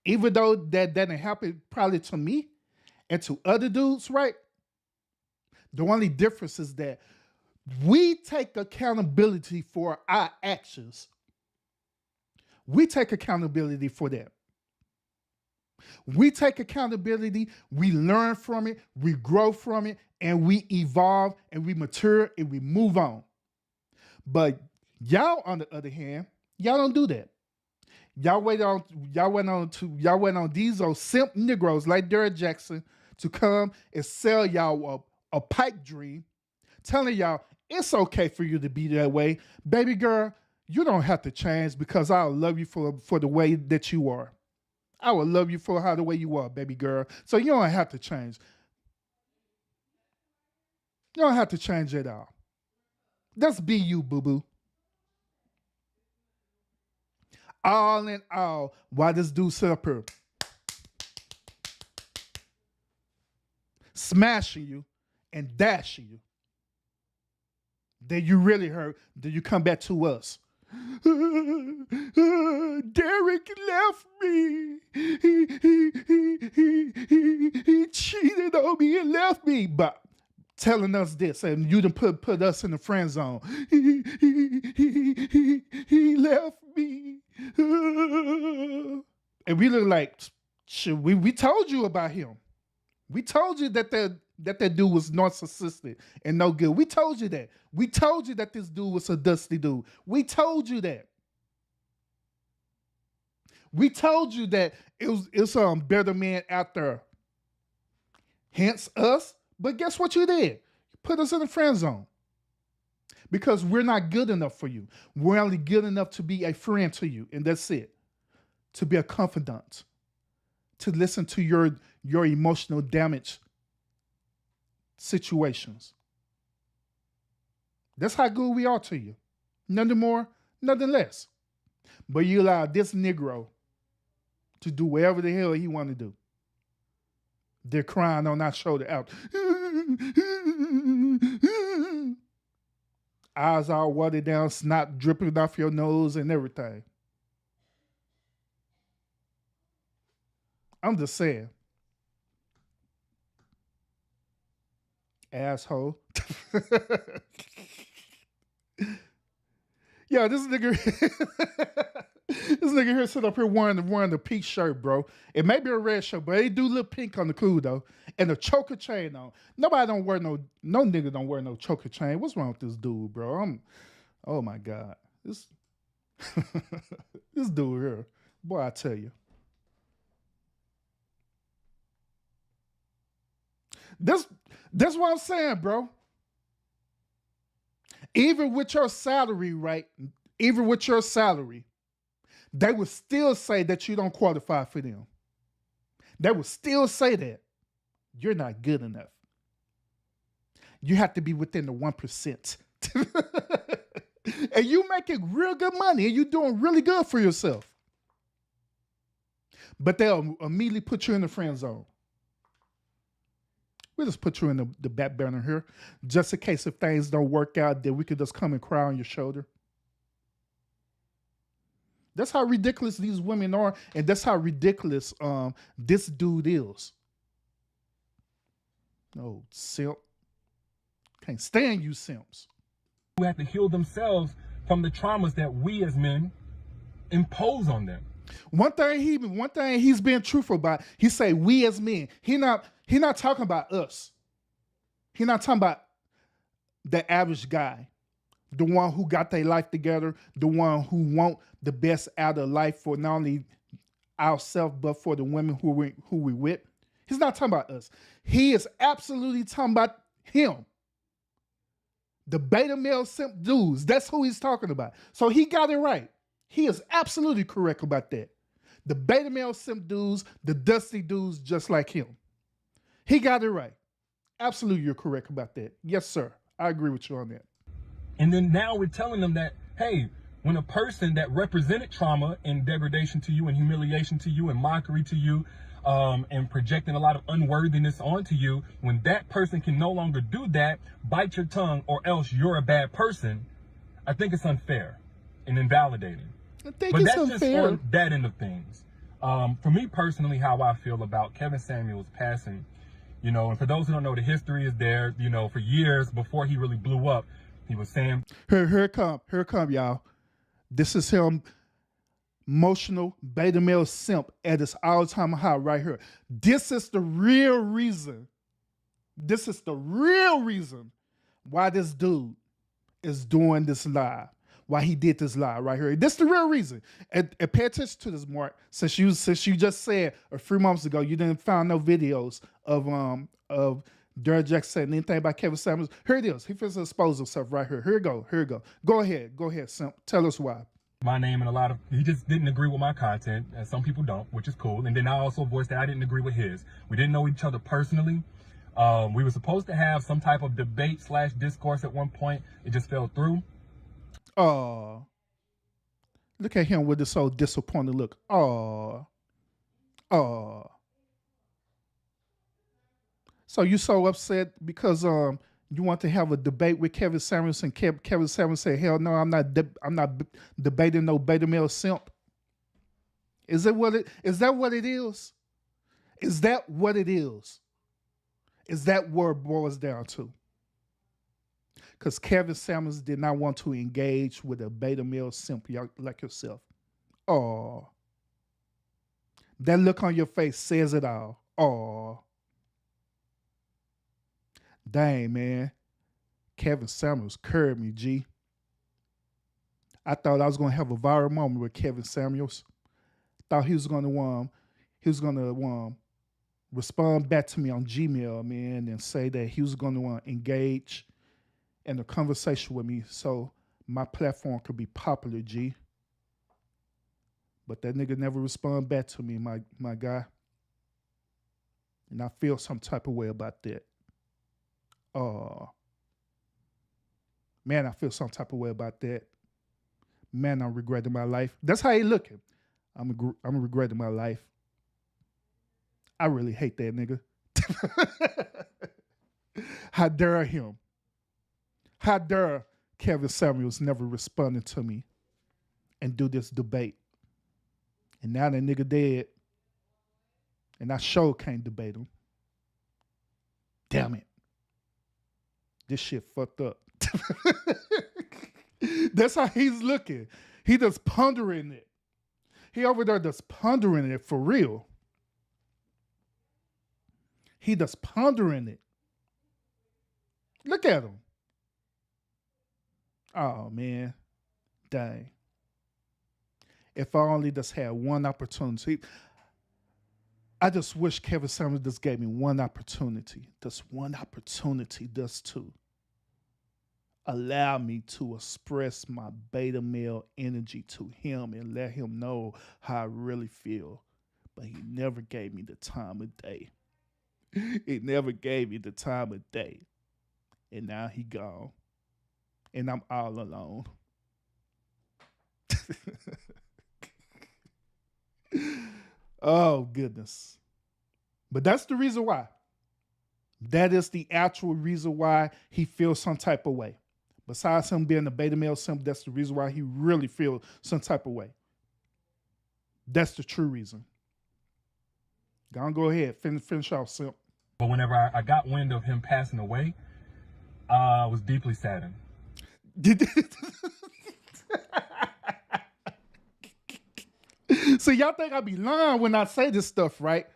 even though that didn't happen probably to me and to other dudes, right? The only difference is that we take accountability for our actions. We take accountability for that. We take accountability, we learn from it, we grow from it, and we evolve and we mature and we move on. But y'all, on the other hand, y'all don't do that. Y'all wait on these old simp Negroes like Derek Jaxn to come and sell y'all a pipe dream, telling y'all it's okay for you to be that way. Baby girl, you don't have to change because I'll love you for the way that you are. I will love you for the way you are, baby girl. So you don't have to change. You don't have to change at all. Just be you, boo-boo. All in all, why this dude sit up here smashing you, and dashing you. Then you really hurt. Then you come back to us. Derek left me. He cheated on me and left me. But telling us this, and you done put us in the friend zone. He left me. And we look like, shit, we told you about him. We told you that that dude was narcissistic and no good. We told you that. We told you that this dude was a dusty dude. We told you that. We told you that it's better men out there. Hence us. But guess what you did? You put us in the friend zone. Because we're not good enough for you. We're only good enough to be a friend to you. And that's it. To be a confidant. To listen to your emotional damage situations. That's how good we are to you. Nothing more, nothing less. But you allow this Negro to do whatever the hell he want to do. They're crying on our shoulder out. Eyes all watered down, snot dripping off your nose and everything. I'm just saying. Asshole. Yo, this nigga here sit up here wearing the pink shirt, bro. It may be a red shirt, but it do look pink on the cool though. And a choker chain on. Nobody don't wear no nigga don't wear no choker chain. What's wrong with this dude, bro? Oh my God. This this dude here. Boy, I tell you. That's what I'm saying, bro. Even with your salary, right? Even with your salary, they would still say that you don't qualify for them. They would still say that you're not good enough. You have to be within the 1%. And you making real good money and you're doing really good for yourself. But they'll immediately put you in the friend zone. We'll just put you in the back burner here. Just in case if things don't work out, then we could just come and cry on your shoulder. That's how ridiculous these women are, and that's how ridiculous this dude is. No, simp. Can't stand you simps. Who have to heal themselves from the traumas that we as men impose on them. One thing he's being truthful about, he say we as men. He not talking about us. He not talking about the average guy, the one who got their life together, the one who want the best out of life for not only ourselves but for the women who we with. He's not talking about us. He is absolutely talking about him. The beta male simp dudes. That's who he's talking about. So he got it right. He is absolutely correct about that. The beta male simp dudes, the dusty dudes just like him. He got it right. Absolutely, you're correct about that. Yes, sir. I agree with you on that. And then now we're telling them that, hey, when a person that represented trauma and degradation to you and humiliation to you and mockery to you and projecting a lot of unworthiness onto you, when that person can no longer do that, bite your tongue or else you're a bad person, I think it's unfair and invalidating. But that's unfair. Just on that end of things. For me personally, how I feel about Kevin Samuels passing, you know, and for those who don't know, the history is there, you know, for years before he really blew up, he was saying, Here it come, y'all. This is him, emotional beta male simp at his all-time high right here. This is the real reason. This is the real reason why this dude is doing this live. Why he did this live right here. This is the real reason. And pay attention to this, Mark. Since you just said a few months ago you didn't find no videos of Derek Jaxn saying anything about Kevin Samuels. Here it is. He feels to expose himself right here. Here you go. Go ahead, Simp. Tell us why. My name and he just didn't agree with my content, and some people don't, which is cool. And then I also voiced that I didn't agree with his. We didn't know each other personally. We were supposed to have some type of debate / discourse at one point. It just fell through. Oh, look at him with this so disappointed look. Oh, So you so upset because you want to have a debate with Kevin Samuels, and Kevin Samuels said, "Hell no, I'm not debating no beta male simp." Is that what it is? That what it is? Is that what it is? Is that what it boils down to? Because Kevin Samuels did not want to engage with a beta male simp like yourself. Oh, that look on your face says it all. Oh, dang, man. Kevin Samuels curved me, G. I thought I was gonna have a viral moment with Kevin Samuels. Thought he was gonna respond back to me on Gmail, man, and say that he was gonna engage in a conversation with me so my platform could be popular, G. But that nigga never responded back to me, my guy. And I feel some type of way about that. Man, I feel some type of way about that. Man, I'm regretting my life. That's how he looking. I'm regretting my life. I really hate that nigga. How dare him? How dare Kevin Samuels never responded to me and do this debate? And now that nigga dead, and I sure can't debate him. Damn it. This shit fucked up. That's how he's looking. He just pondering it. He over there just pondering it for real. He just pondering it. Look at him. Oh, man. Dang. If I only just had one opportunity. I just wish Kevin Samuels just gave me one opportunity. Just one opportunity just to allow me to express my beta male energy to him and let him know how I really feel. But he never gave me the time of day. He never gave me the time of day. And now he gone. And I'm all alone. Oh, goodness. But that's the reason why. That is the actual reason why he feels some type of way. Besides him being a beta male simp, that's the reason why he really feels some type of way. That's the true reason. Go ahead. Finish off, simp. But whenever I got wind of him passing away, I was deeply saddened. So y'all think I be lying when I say this stuff, right?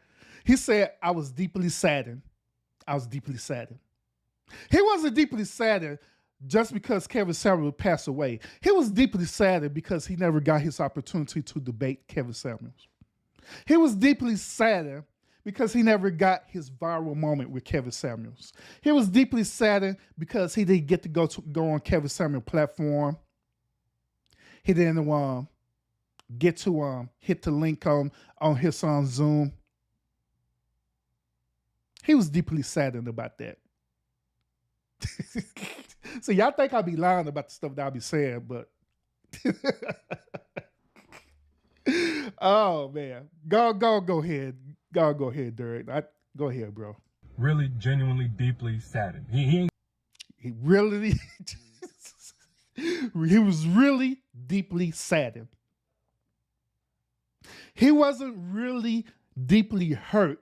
He said, I was deeply saddened. I was deeply saddened. He wasn't deeply saddened just because Kevin Samuels passed away. He was deeply saddened because he never got his opportunity to debate Kevin Samuels. He was deeply saddened because he never got his viral moment with Kevin Samuels. He was deeply saddened because he didn't get to go on Kevin Samuels' platform. He didn't get to hit the link on his Zoom. He was deeply saddened about that. So y'all think I'll be lying about the stuff that I'll be saying, but oh man. Go ahead. Go ahead, Derek. Go ahead, bro. Really, genuinely, deeply saddened. He really he was really deeply saddened. He wasn't really deeply hurt.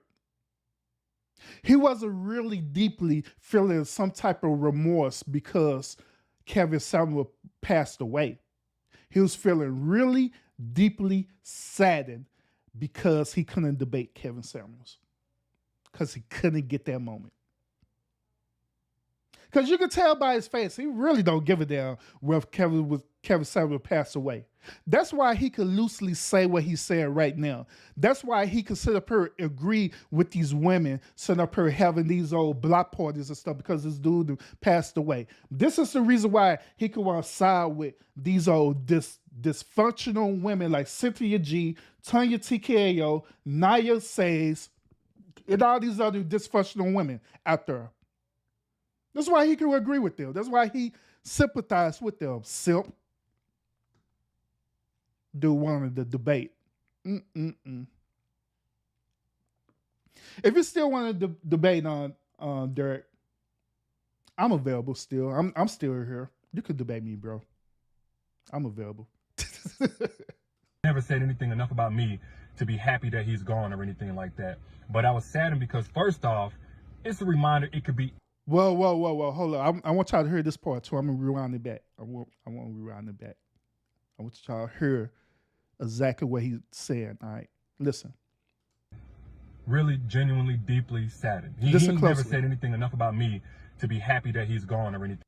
He wasn't really deeply feeling some type of remorse because Kevin Samuels passed away. He was feeling really deeply saddened because he couldn't debate Kevin Samuels. Because he couldn't get that moment. Because you can tell by his face, he really don't give a damn whether Kevin Samuels passed away. That's why he could loosely say what he's saying right now. That's why he could sit up here and agree with these women, sit up here having these old block parties and stuff because this dude passed away. This is the reason why he could want to side with these old dysfunctional women like Cynthia G, Tanya TKO, Naya Says, and all these other dysfunctional women out there. That's why he could agree with them. That's why he sympathized with them. Simp. Dude wanted the debate. If you still want to debate on Derek, I'm available still. I'm still here. You could debate me, bro. I'm available. Never said anything enough about me to be happy that he's gone or anything like that. But I was saddened because first off, it's a reminder it could be. Whoa. Hold on. I want y'all to hear this part too. I'm gonna rewind it back. I want to rewind it back. I want y'all to hear exactly what he's saying. All right. Listen. Really, genuinely, deeply saddened. He never said anything enough about me to be happy that he's gone or anything.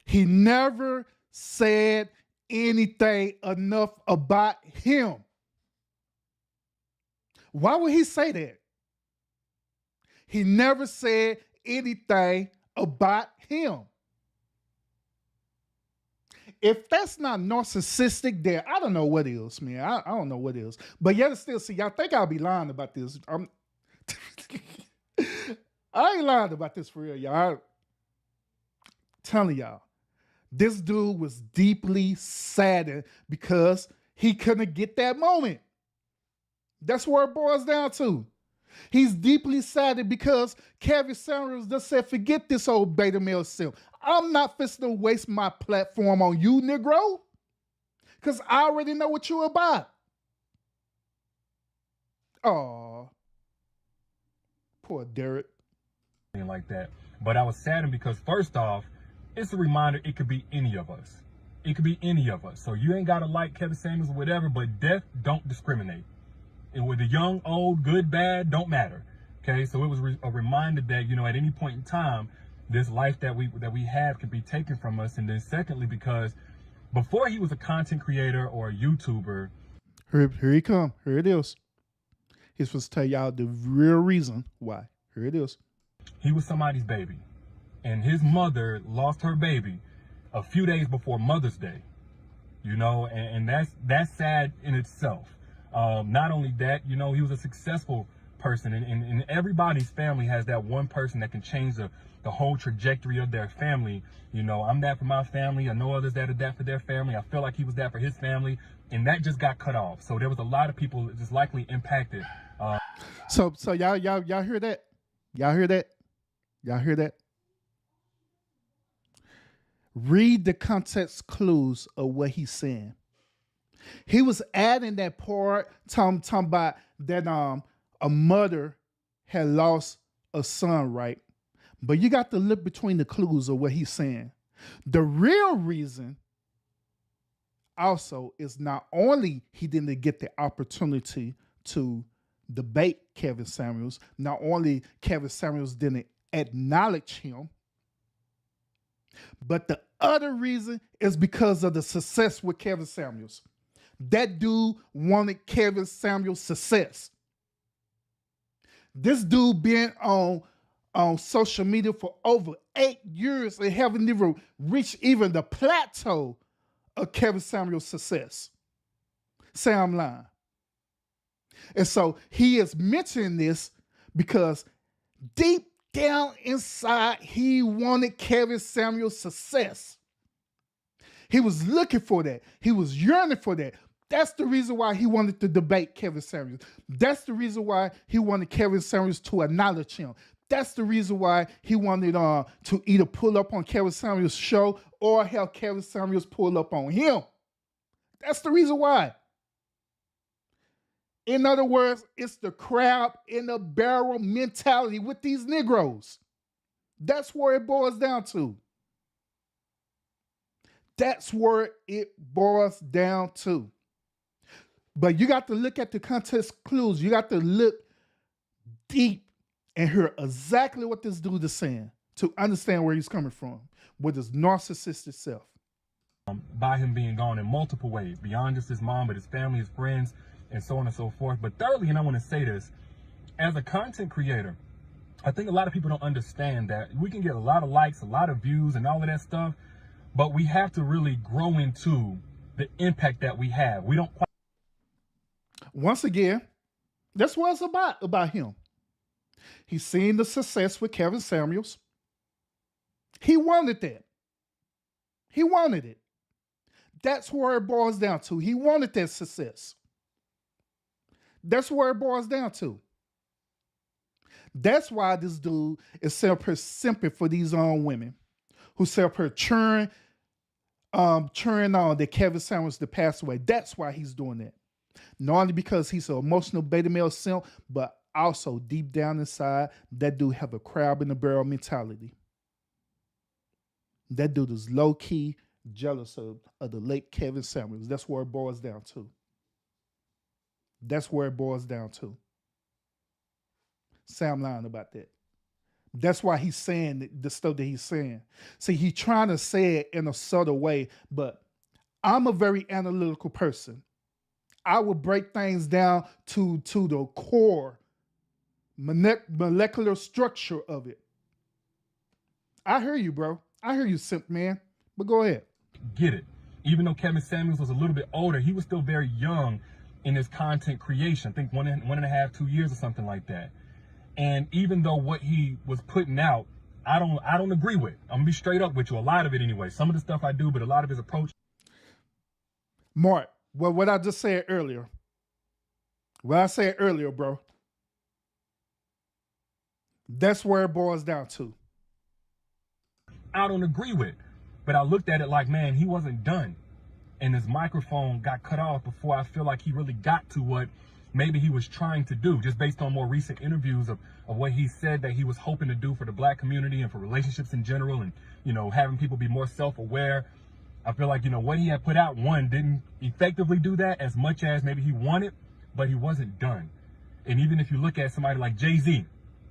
He never said anything enough about him. Why would he say that? He never said anything about him. If that's not narcissistic, then I don't know what is, man. I don't know what is. But yet still, see, y'all think I'll be lying about this. I ain't lying about this for real, y'all. I'm telling y'all, this dude was deeply saddened because he couldn't get that moment. That's where it boils down to. He's deeply saddened because Kevin Samuels just said, forget this old beta male simp. I'm not fixing to waste my platform on you, Negro, because I already know what you're about. Oh, poor Derek. Like that. But I was saddened because first off, it's a reminder it could be any of us. It could be any of us. So you ain't got to like Kevin Samuels or whatever, but death don't discriminate. And with the young, old, good, bad, don't matter. Okay, so it was a reminder that, you know, at any point in time, this life that we have can be taken from us. And then secondly, because before he was a content creator or a YouTuber. Here he come. Here it is. He's supposed to tell y'all the real reason why. Here it is. He was somebody's baby. And his mother lost her baby a few days before Mother's Day. You know, and that's sad in itself. Not only that, you know, he was a successful person, and everybody's family has that one person that can change the whole trajectory of their family. You know, I'm that for my family. I know others that are that for their family. I feel like he was that for his family, and that just got cut off. So there was a lot of people just likely impacted. So y'all hear that? Y'all hear that? Y'all hear that? Read the context clues of what he's saying. He was adding that part, talking about that a mother had lost a son, right? But you got to look between the clues of what he's saying. The real reason also is not only he didn't get the opportunity to debate Kevin Samuels, not only Kevin Samuels didn't acknowledge him, but the other reason is because of the success with Kevin Samuels. That dude wanted Kevin Samuels' success. This dude been on social media for over 8 years and haven't even reached even the plateau of Kevin Samuels' success. Say I'm lying. And so he is mentioning this because deep down inside, he wanted Kevin Samuels' success. He was looking for that. He was yearning for that. That's the reason why he wanted to debate Kevin Samuels. That's the reason why he wanted Kevin Samuels to acknowledge him. That's the reason why he wanted to either pull up on Kevin Samuels' show or have Kevin Samuels pull up on him. That's the reason why. In other words, it's the crab in the barrel mentality with these Negroes. That's where it boils down to. That's where it boils down to. But you got to look at the context clues. You got to look deep and hear exactly what this dude is saying to understand where he's coming from with his narcissistic self. By him being gone in multiple ways, beyond just his mom, but his family, his friends, and so on and so forth. But thirdly, and I want to say this, as a content creator, I think a lot of people don't understand that we can get a lot of likes, a lot of views, and all of that stuff, but we have to really grow into the impact that we have. We don't quite. Once again, that's what it's about him. He's seen the success with Kevin Samuels. He wanted that. He wanted it. That's where it boils down to. He wanted that success. That's where it boils down to. That's why this dude is simping for these women who cheering on that Kevin Samuels that passed away. That's why he's doing that. Not only because he's an emotional beta male simp, but also deep down inside, that dude have a crab in the barrel mentality. That dude is low key jealous of the late Kevin Samuels. That's where it boils down to. That's where it boils down to. Sam lying about that. That's why he's saying the stuff that he's saying. See, he's trying to say it in a subtle way, but I'm a very analytical person. I will break things down to the core molecular structure of it. I hear you, bro. I hear you, simp man. But go ahead. Get it. Even though Kevin Samuels was a little bit older, he was still very young in his content creation. I think 1.5, 2 years or something like that. And even though what he was putting out, I don't agree with. I'm gonna be straight up with you. A lot of it anyway. Some of the stuff I do, but a lot of his approach. Mark, well, what I just said earlier. What I said earlier, bro. That's where it boils down to. I don't agree with. But I looked at it like, man, he wasn't done. And his microphone got cut off before I feel like he really got to what maybe he was trying to do, just based on more recent interviews of what he said that he was hoping to do for the black community and for relationships in general, and, you know, having people be more self-aware. I feel like, you know, what he had put out, one, didn't effectively do that as much as maybe he wanted, but he wasn't done. And even if you look at somebody like Jay-Z,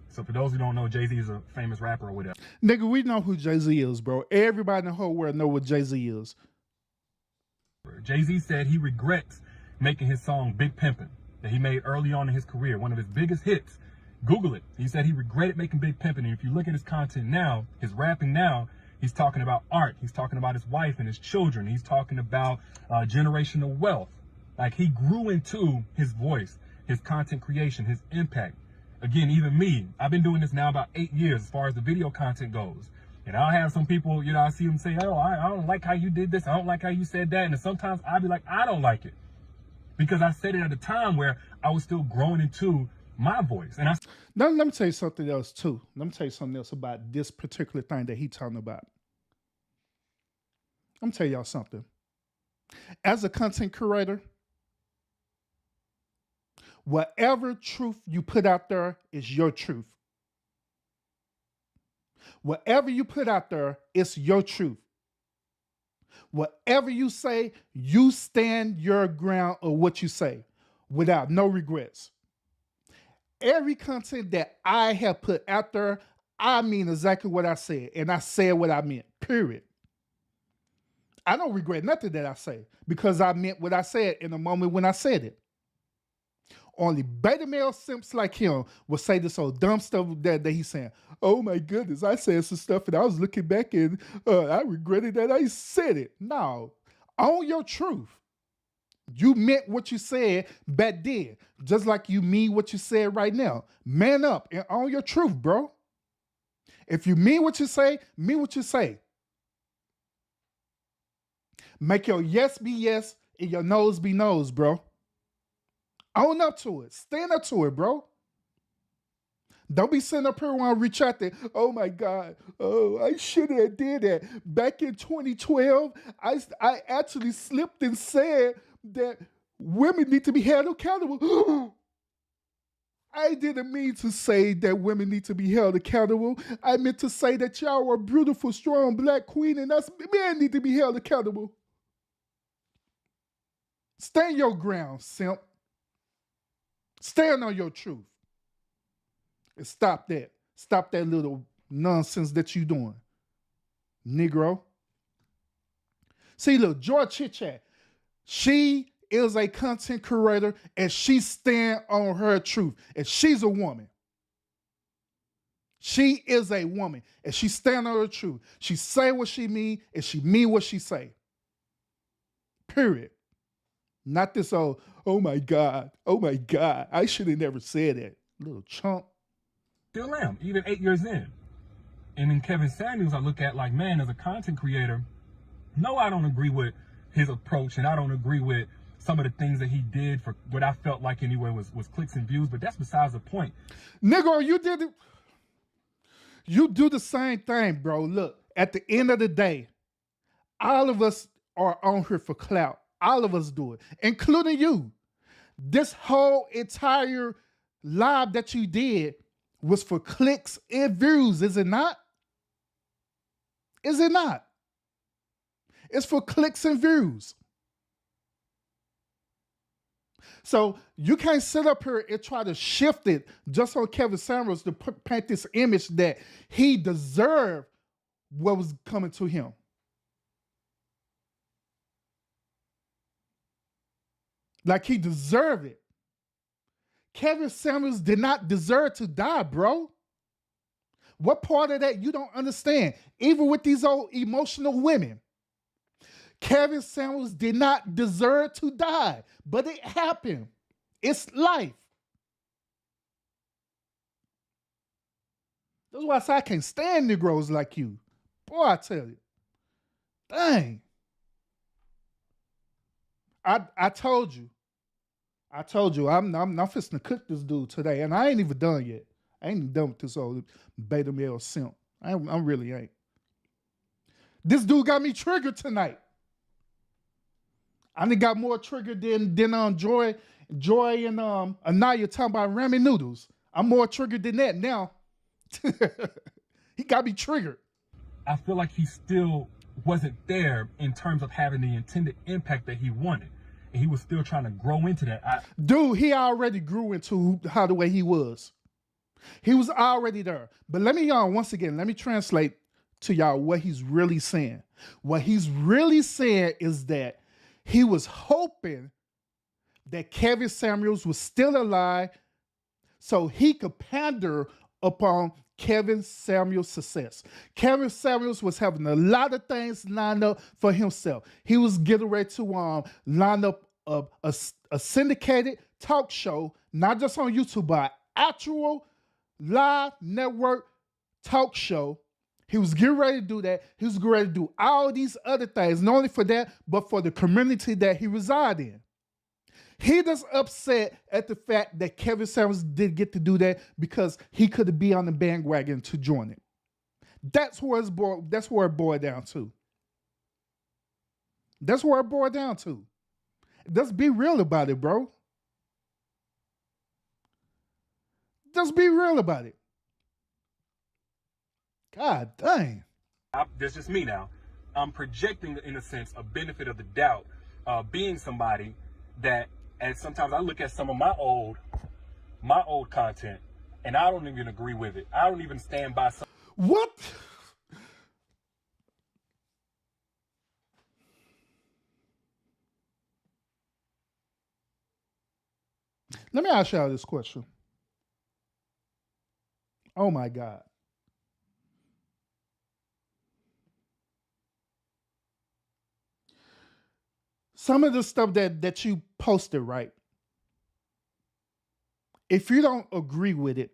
so for those who don't know, Jay-Z is a famous rapper or whatever. Nigga, we know who Jay-Z is, bro. Everybody in the whole world know what Jay-Z is. Jay-Z said he regrets making his song Big Pimpin' that he made early on in his career, one of his biggest hits. Google it. He said he regretted making Big Pimpin'. And if you look at his content now, his rapping now, he's talking about art. He's talking about his wife and his children. He's talking about generational wealth. Like, he grew into his voice, his content creation, his impact. Again, even me, I've been doing this now about 8 years as far as the video content goes. And I'll have some people, you know, I see them say, oh, I don't like how you did this. I don't like how you said that. And sometimes I'll be like, I don't like it. Because I said it at a time where I was still growing into my voice. And Now, let me tell you something else, too. Let me tell you something else about this particular thing that he's talking about. I'm tell y'all something. As a content creator, whatever truth you put out there is your truth. Whatever you put out there, it's your truth. Whatever you say, you stand your ground of what you say without no regrets. Every content that I have put out there, I mean exactly what I said, and I said what I meant, period. I don't regret nothing that I say because I meant what I said in the moment when I said it. Only beta male simps like him will say this old dumb stuff that he's saying. Oh my goodness, I said some stuff and I was looking back and I regretted that I said it. No, own your truth. You meant what you said back then, just like you mean what you said right now. Man up and own your truth, bro. If you mean what you say, mean what you say. Make your yes be yes and your no's be no's, bro. Own up to it. Stand up to it, bro. Don't be sitting up here when I retracting. Oh my God. Oh, I shouldn't have did that. Back in 2012, I actually slipped and said that women need to be held accountable. I didn't mean to say that women need to be held accountable. I meant to say that y'all are a beautiful, strong black queen and us men need to be held accountable. Stand your ground, simp. Stand on your truth. And stop that. Stop that little nonsense that you doing. Negro. See, look, George Chit Chat. She is a content creator and she stand on her truth. And she's a woman. She is a woman and she stand on her truth. She say what she mean and she mean what she say. Period. Not this old, oh my God, I should have never said that. Little chump. Still am, even 8 years in. And in Kevin Samuels, I look at like, man, as a content creator, no, I don't agree with his approach and I don't agree with some of the things that he did for what I felt like anyway was clicks and views, but that's besides the point. Nigga, you did it. You do the same thing, bro. Look, at the end of the day, all of us are on here for clout. All of us do it, including you. This whole entire live that you did was for clicks and views, is it not? Is it not? It's for clicks and views. So you can't sit up here and try to shift it just on Kevin Samuels to paint this image that he deserved what was coming to him. Like he deserved it. Kevin Samuels did not deserve to die, bro. What part of that you don't understand? Even with these old emotional women. Kevin Samuels did not deserve to die, but it happened. It's life. That's why I say I can't stand Negroes like you. Boy, I tell you. Dang. I told you. I'm fixing to cook this dude today, and I ain't even done yet. I ain't even done with this old beta male simp. I really ain't. This dude got me triggered tonight. I done got more triggered than Joy and Anaya talking about ramen noodles. I'm more triggered than that now. He got me triggered. I feel like he still wasn't there in terms of having the intended impact that he wanted. And he was still trying to grow into that. Dude, he already grew into how the way he was. He was already there. But let me, once again, let me translate to y'all what he's really saying. What he's really saying is that he was hoping that Kevin Samuels was still alive so he could pander upon Kevin Samuels' success. Kevin Samuels was having a lot of things lined up for himself. He was getting ready to line up a syndicated talk show, not just on YouTube, but actual live network talk show. He was getting ready to do that. He was getting ready to do all these other things, not only for that, but for the community that he resides in. He just upset at the fact that Kevin Samuels didn't get to do that because he could be on the bandwagon to join it. That's where it boiled down to. That's where it boiled down to. Just be real about it, bro. Just be real about it. God dang. That's just me now. I'm projecting, in a sense, a benefit of the doubt, being somebody that, and sometimes I look at some of my old content, and I don't even agree with it. I don't even stand by some. What? Let me ask y'all this question. Oh my God. Some of the stuff that you posted, right? If you don't agree with it,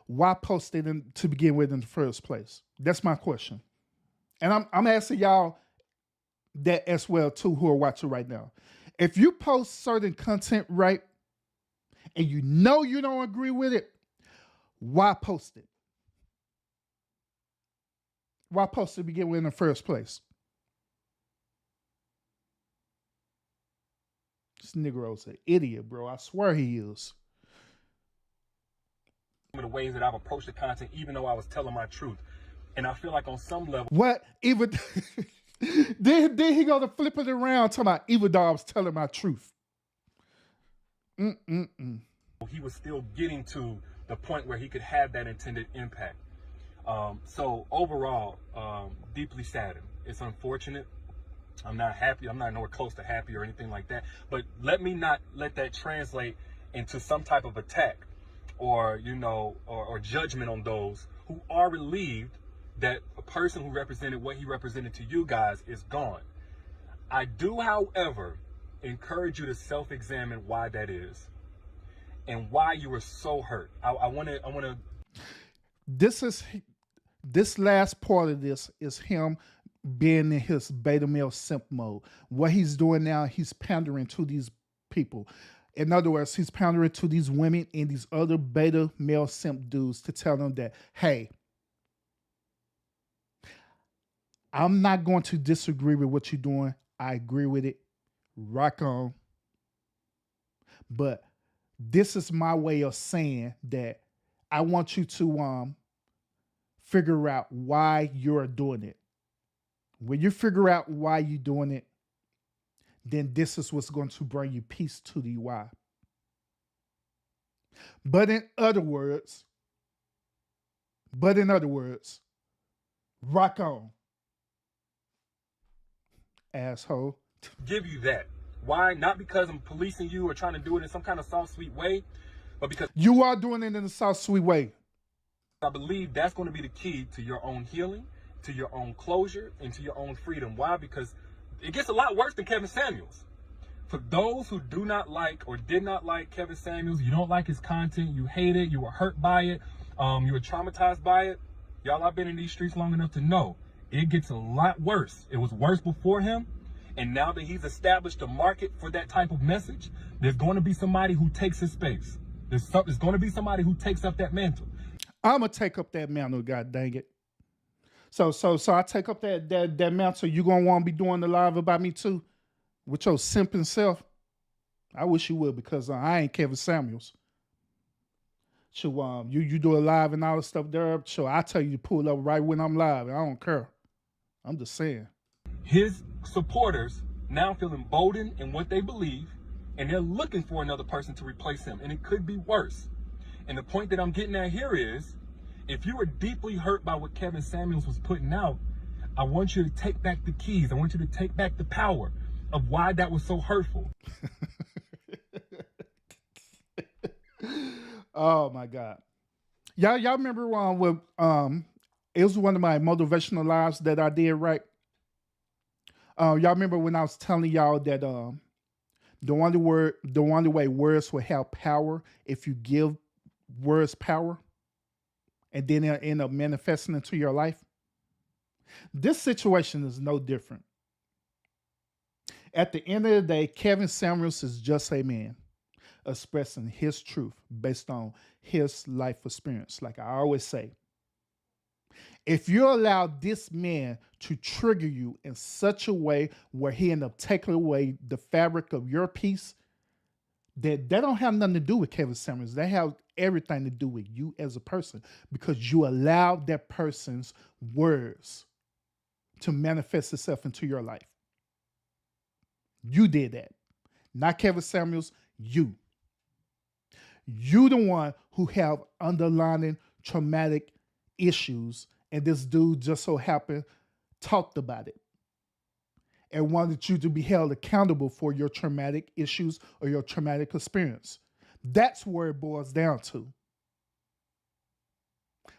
why post it to begin with in the first place? That's my question. And I'm asking y'all that as well too, who are watching right now. If you post certain content, right, and you know you don't agree with it, why post it? Why post it to begin with in the first place? This Negro's an idiot, bro. I swear he is. Some of the ways that I've approached the content, even though I was telling my truth. And I feel like on some level. What? Even then he go to flip it around talking about even though I was telling my truth. He was still getting to the point where he could have that intended impact. So overall, deeply saddened. It's unfortunate. I'm not happy. I'm not nowhere close to happy or anything like that. But let me not let that translate into some type of attack or, or judgment on those who are relieved that a person who represented what he represented to you guys is gone. I do, however, encourage you to self-examine why that is and why you were so hurt. I want to. This last part of this is him being in his beta male simp mode. What he's doing now, he's pandering to these people. In other words, he's pandering to these women and these other beta male simp dudes to tell them that, hey, I'm not going to disagree with what you're doing. I agree with it. Rock on. But this is my way of saying that I want you to figure out why you're doing it. When you figure out why you're doing it, then this is what's going to bring you peace to the why. But in other words, rock on, asshole. Give you that. Why? Not because I'm policing you or trying to do it in some kind of soft, sweet way, but because you are doing it in a soft, sweet way. I believe that's going to be the key to your own healing, to your own closure, and to your own freedom. Why? Because it gets a lot worse than Kevin Samuels. For those who do not like or did not like Kevin Samuels, you don't like his content, you hate it, you were hurt by it, you were traumatized by it. Y'all, I've been in these streets long enough to know it gets a lot worse. It was worse before him. And now that he's established a market for that type of message, there's going to be somebody who takes his space. There's going to be somebody who takes up that mantle. I'm going to take up that mantle, god dang it. So I take up that mantle. You going to want to be doing the live about me too? With your simping self? I wish you would, because I ain't Kevin Samuels. So you do a live and all this stuff there. So I tell you to pull up right when I'm live. I don't care. I'm just saying. His supporters now feel emboldened in what they believe, and they're looking for another person to replace him, and it could be worse. And the point that I'm getting at here is, if you were deeply hurt by what Kevin Samuels was putting out, I want you to take back the keys. I want you to take back the power of why that was so hurtful. Oh my God. Y'all remember when it was one of my motivational lives that I did, right? Y'all remember when I was telling y'all that the only way words will have power if you give words power, and then they'll end up manifesting into your life? This situation is no different. At the end of the day, Kevin Samuels is just a man expressing his truth based on his life experience. Like I always say, if you allow this man to trigger you in such a way where he end up taking away the fabric of your peace, that don't have nothing to do with Kevin Samuels. They have everything to do with you as a person, because you allowed that person's words to manifest itself into your life. You did that. Not Kevin Samuels, you. You the one who have underlying traumatic issues, and this dude just so happened talked about it and wanted you to be held accountable for your traumatic issues or your traumatic experience. That's where it boils down to.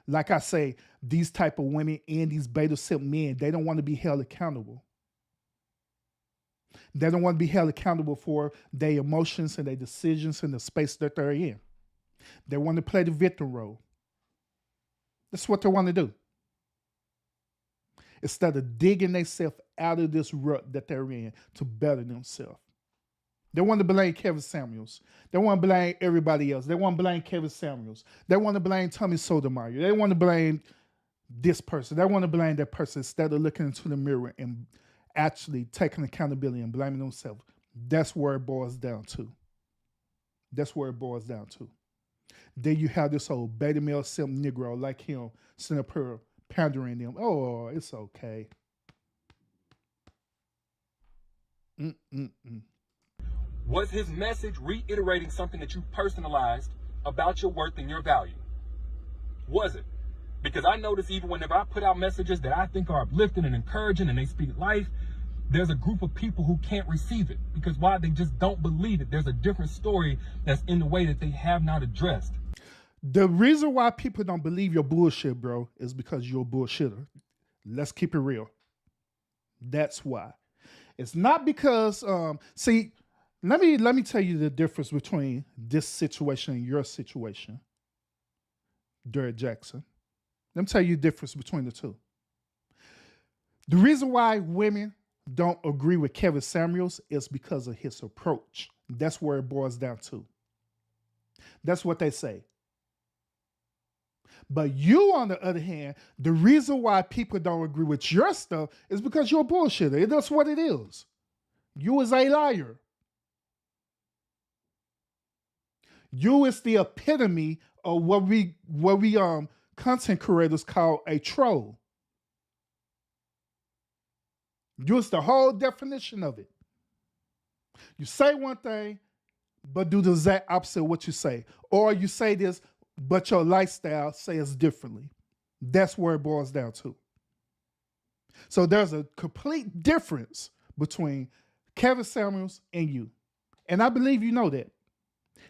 Like I say, these type of women and these beta simp men, they don't want to be held accountable. They don't want to be held accountable for their emotions and their decisions in the space that they're in. They want to play the victim role. That's what they want to do. Instead of digging themselves out of this rut that they're in to better themselves. They want to blame Kevin Samuels. They want to blame everybody else. They want to blame Kevin Samuels. They want to blame Tommy Sotomayor. They want to blame this person. They want to blame that person instead of looking into the mirror and actually taking accountability and blaming themselves. That's where it boils down to. That's where it boils down to. Then you have this old beta male simp Negro like him sitting up here pandering them. Oh, it's okay. Was his message reiterating something that you personalized about your worth and your value? Was it? Because I notice even whenever I put out messages that I think are uplifting and encouraging and they speak life, there's a group of people who can't receive it. Because why? They just don't believe it. There's a different story that's in the way that they have not addressed. The reason why people don't believe your bullshit, bro, is because you're a bullshitter. Let's keep it real. That's why. It's not because, see, let me tell you the difference between this situation and your situation, Derek Jaxn. Let me tell you the difference between the two. The reason why women don't agree with Kevin Samuels is because of his approach. That's where it boils down to. That's what they say. But you, on the other hand, the reason why people don't agree with your stuff is because you're a bullshitter. That's what it is. You is a liar. You is the epitome of what we content creators call a troll. You is the whole definition of it. You say one thing, but do the exact opposite of what you say. Or you say this, but your lifestyle says differently. That's where it boils down to. So there's a complete difference between Kevin Samuels and you. And I believe you know that.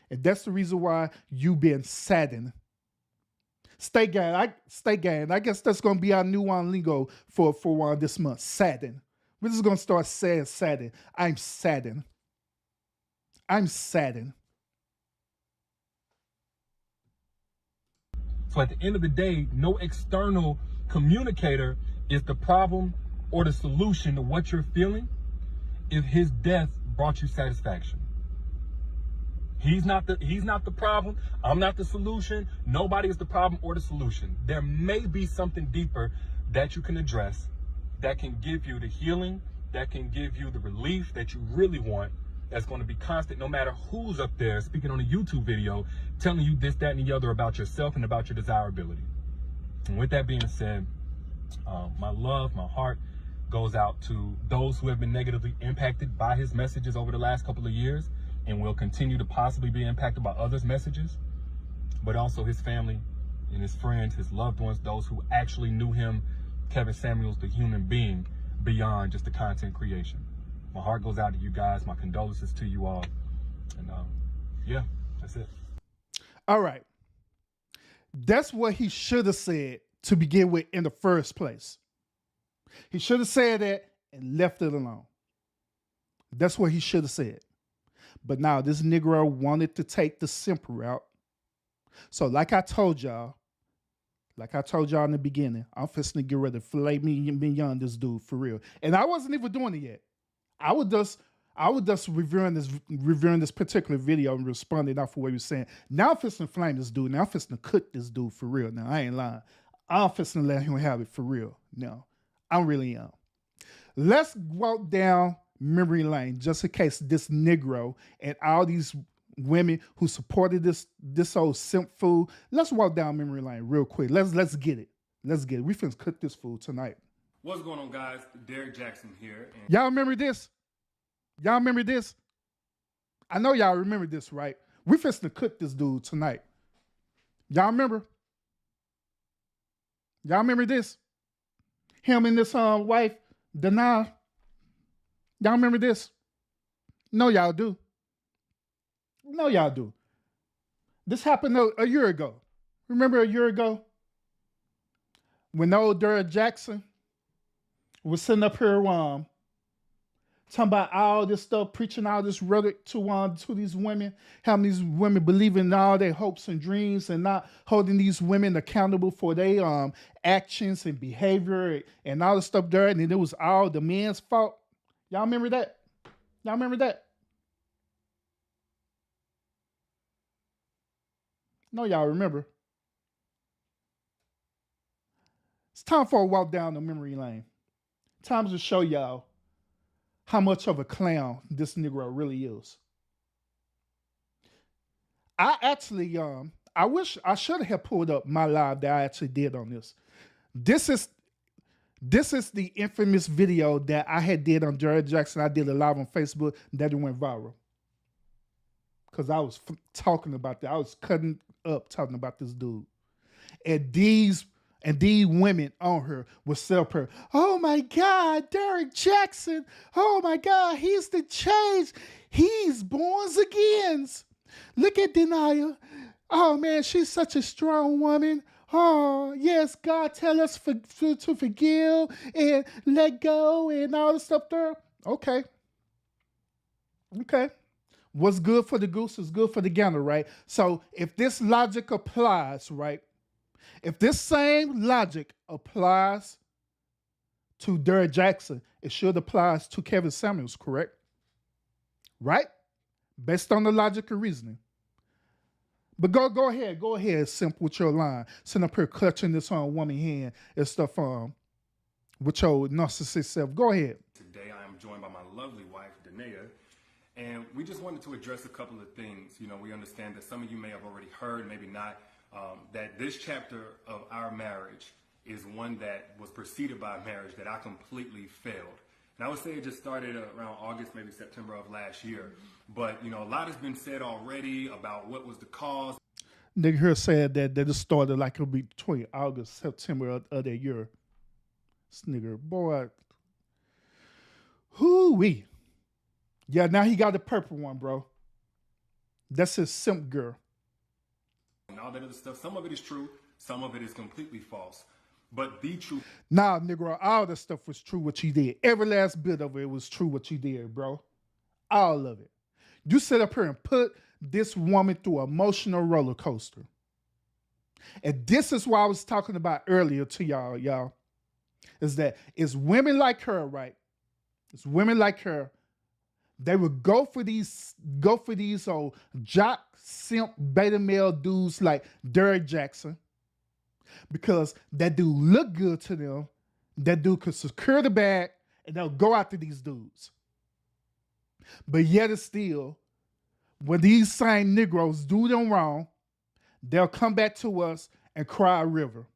And that's the reason why you've been saddened. Stay gang. I guess that's going to be our new lingo for this month. Saddened. We're just going to start saying saddened. I'm saddened. I'm saddened. So at the end of the day, no external communicator is the problem or the solution to what you're feeling if his death brought you satisfaction. He's not the problem. I'm not the solution. Nobody is the problem or the solution. There may be something deeper that you can address that can give you the healing, that can give you the relief that you really want, that's going to be constant no matter who's up there speaking on a YouTube video telling you this, that, and the other about yourself and about your desirability. And with that being said, my love, my heart goes out to those who have been negatively impacted by his messages over the last couple of years and will continue to possibly be impacted by others' messages, but also his family and his friends, his loved ones, those who actually knew him, Kevin Samuels, the human being, beyond just the content creation. My heart goes out to you guys. My condolences to you all. And yeah, that's it. All right. That's what he should have said to begin with in the first place. He should have said that and left it alone. That's what he should have said. But now this Negro wanted to take the simple route. So like I told y'all in the beginning, I'm fixing to get ready to filet me beyond this dude for real. And I wasn't even doing it yet. I was just reviewing this particular video and responding off of what he was saying. Now I'm fixing to flame this dude. Now I'm fixing to cook this dude for real. Now I ain't lying. I'm fixing to let him have it for real. No, I really am. Let's walk down memory lane just in case this Negro and all these women who supported this old simp fool. Let's walk down memory lane real quick. Let's get it. Let's get it. We finna cook this fool tonight. What's going on, guys? Derek Jackson here. And Y'all remember this? Y'all remember this? I know y'all remember this, right? We finna cook this dude tonight. Y'all remember? Y'all remember this? Him and this wife, Dana. Y'all remember this? No, y'all do. No, y'all do. This happened a year ago. Remember a year ago? When old Derek Jaxn was sitting up here talking about all this stuff, preaching all this rhetoric to these women, having these women believing in all their hopes and dreams and not holding these women accountable for their actions and behavior and all the stuff there. And it was all the men's fault. Y'all remember that? Y'all remember that? No, y'all remember. It's time for a walk down the memory lane. Time to show y'all how much of a clown this Negro really is. I actually, I wish I should have pulled up my live that I actually did on this. This is the infamous video that I had did on Derek Jaxn. I did a live on Facebook that it went viral. Because I was talking about that. I was cutting up talking about this dude. And these women on her would sell her. Oh my God, Derek Jaxn. Oh my God, he's the change. He's born again. Look at Denia. Oh man, she's such a strong woman. Oh yes, God tell us to forgive and let go and all the stuff there. Okay. What's good for the goose is good for the gander, right? So if this logic applies, right? If this same logic applies to Derek Jackson, it should apply to Kevin Samuels, correct? Right? Based on the logic and reasoning. But go ahead, Simp, with your line. Sitting up here clutching this on woman hand and stuff with your narcissistic self. Go ahead. Today I am joined by my lovely wife, Danae, and we just wanted to address a couple of things. You know, we understand that some of you may have already heard, maybe not, that this chapter of our marriage is one that was preceded by a marriage that I completely failed. And I would say it just started around August, maybe September of last year. But, you know, a lot has been said already about what was the cause. Nigga here said that it started like it'll be between August, September of that year. This nigga, boy. Hoo-wee. Yeah, now he got the purple one, bro. That's his simp girl. And all that other stuff. Some of it is true. Some of it is completely false. But the truth. Nah, nigga, all the stuff was true what you did. Every last bit of it was true what you did, bro. All of it. You sit up here and put this woman through an emotional roller coaster. And this is what I was talking about earlier to y'all. Is that it's women like her, right? It's women like her. They would go for these old jock, simp, beta male dudes like Derek Jaxn. Because that dude look good to them. That dude could secure the bag and they'll go after these dudes. But yet and still, when these same Negroes do them wrong, they'll come back to us and cry a river.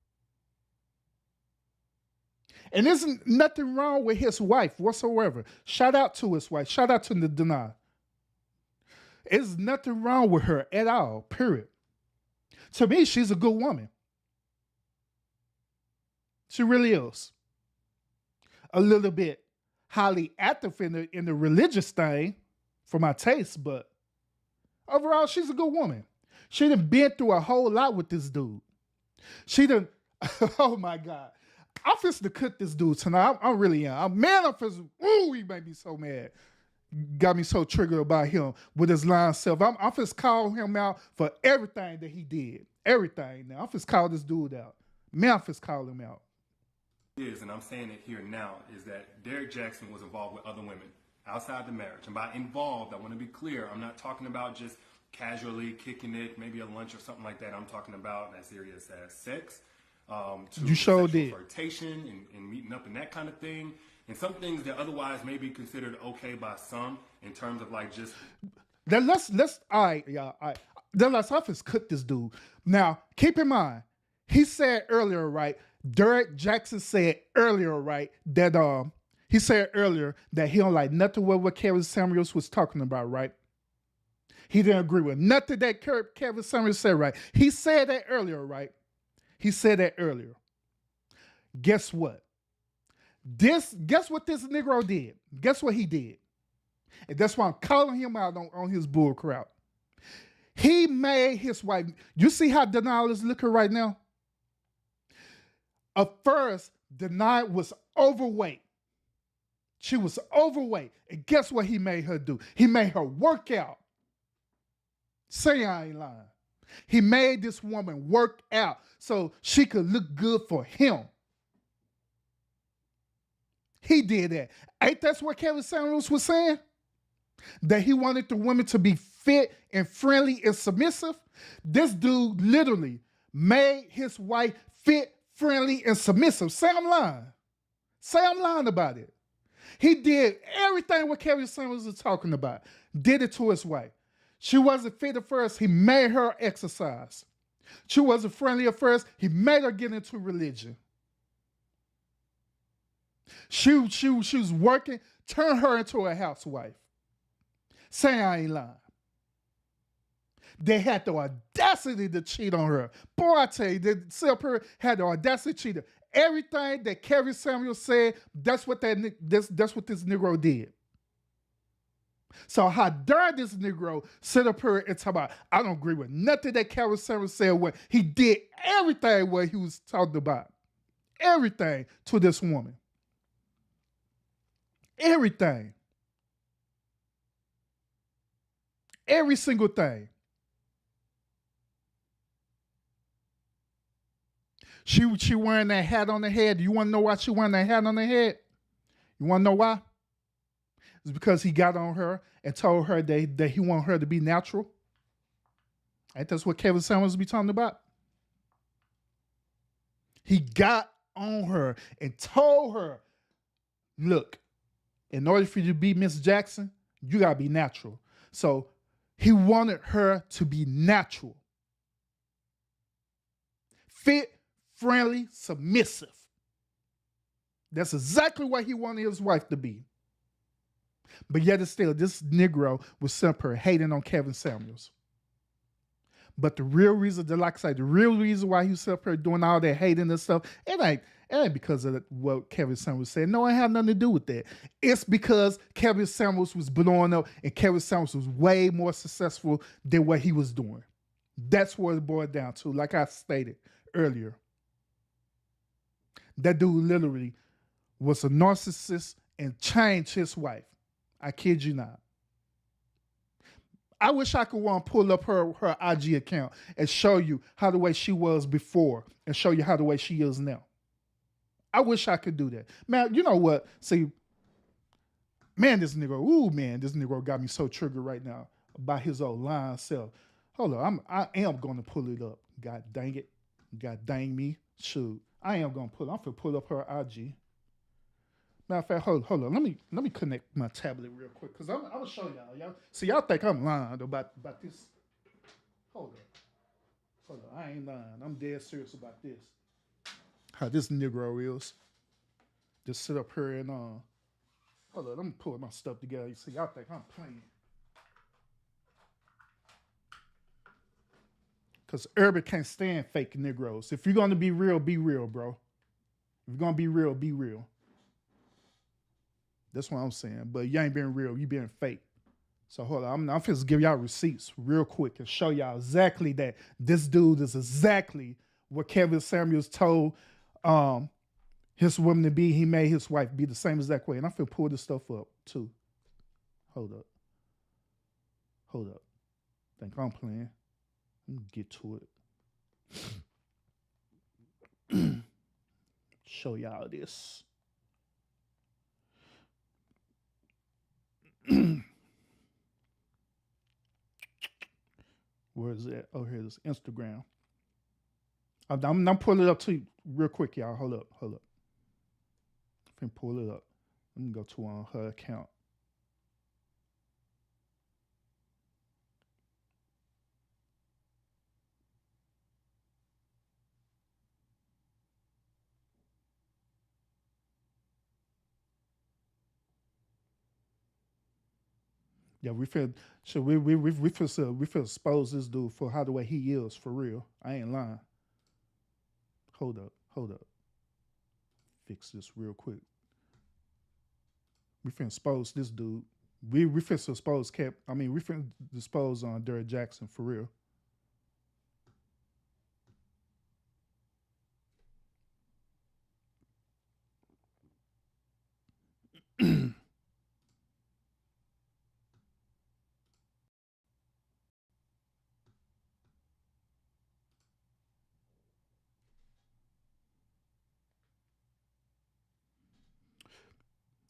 And there's nothing wrong with his wife whatsoever. Shout out to his wife. Shout out to the Dana. There's nothing wrong with her at all, period. To me, she's a good woman. She really is. A little bit highly active in the religious thing for my taste, but overall, she's a good woman. She done been through a whole lot with this dude. She done, oh my God. I'm finna to cook this dude tonight. I really am. I'm finna, ooh, he made me so mad. Got me so triggered about him with his lying self. I'm finna call him out for everything that he did. Everything now. I'm finna call this dude out. Man, I'm finna call him out. Is, and I'm saying it here now, is that Derek Jaxn was involved with other women outside the marriage. And by involved, I want to be clear, I'm not talking about just casually kicking it, maybe a lunch or something like that. I'm talking about as serious as sex, to you sure sexual did. flirtation and meeting up and that kind of thing. And some things that otherwise may be considered okay by some in terms of like just... Then let's all right, y'all. All right. Then let's cook this dude. Now, keep in mind, he said earlier, right? Derek Jaxn said earlier, right, that he said earlier that he don't like nothing with what Kevin Samuels was talking about, right? He didn't agree with nothing that Kevin Samuels said, right? He said that earlier, right? He said that earlier. Guess what? Guess what this Negro did? Guess what he did? And that's why I'm calling him out on his bull crowd. He made his wife. You see how Denali is looking right now? At first, Denai was overweight. She was overweight. And guess what he made her do? He made her work out. Say I ain't lying. He made this woman work out so she could look good for him. He did that. Ain't that what Kevin Samuels was saying? That he wanted the women to be fit and friendly and submissive? This dude literally made his wife fit, friendly, and submissive. Say I'm lying. Say I'm lying about it. He did everything what Kevin Samuels was talking about. Did it to his wife. She wasn't fit at first. He made her exercise. She wasn't friendly at first. He made her get into religion. She was working, turned her into a housewife. Say I ain't lying. They had the audacity to cheat on her. Boy, I tell you, the Silper had the audacity to cheat her. Everything that Kevin Samuel said, that's what this Negro did. So how dare this Negro sit up here and talk about, I don't agree with nothing that Kevin Samuel said when he did everything what he was talking about. Everything to this woman. Everything. Every single thing. She wearing that hat on her head. You want to know why she wearing that hat on her head? You want to know why? It's because he got on her and told her that he wanted her to be natural. Ain't that's what Kevin Samuels be talking about? He got on her and told her, look, in order for you to be Miss Jaxn, you gotta be natural. So he wanted her to be natural. Fit, friendly, submissive. That's exactly what he wanted his wife to be. But yet still, this Negro was simply hating on Kevin Samuels. But the real reason, like I said, the real reason why he was up here doing all that hating and stuff, it ain't because of what Kevin Samuels said. No, it had nothing to do with that. It's because Kevin Samuels was blowing up and Kevin Samuels was way more successful than what he was doing. That's what it boiled down to, like I stated earlier. That dude literally was a narcissist and changed his wife. I kid you not. I wish I could pull up her IG account and show you how the way she was before and show you how the way she is now. I wish I could do that. Man, you know what? See, this nigga got me so triggered right now about his old lying self. Hold on, I am going to pull it up. God dang it. God dang me. Shoot. I'm going to pull up her IG. Matter of fact, hold on. Let me connect my tablet real quick because I'm gonna show y'all. See, y'all think I'm lying about this. Hold on. I ain't lying. I'm dead serious about this. How this Negro is. Just sit up here and hold on. Let me pull my stuff together. You see, y'all think I'm playing. Because Urban can't stand fake Negroes. If you're gonna be real, bro. If you're gonna be real. That's what I'm saying. But you ain't being real. You being fake. So hold on. I'm finna give y'all receipts real quick and show y'all exactly that this dude is exactly what Kevin Samuels told his woman to be. He made his wife be the same exact way. And I'm finna pull this stuff up too. Hold up. Think I'm playing. Let me get to it. Show y'all this. Where is it? Oh, here it is. Instagram. I'm pulling it up to you real quick, y'all. Hold up. I can pull it up. Let me go to her account. Yeah, we feel expose this dude for how the way he is for real. I ain't lying. Hold up. Fix this real quick. We finna expose this dude. We finna expose we finna expose on Derek Jaxn for real.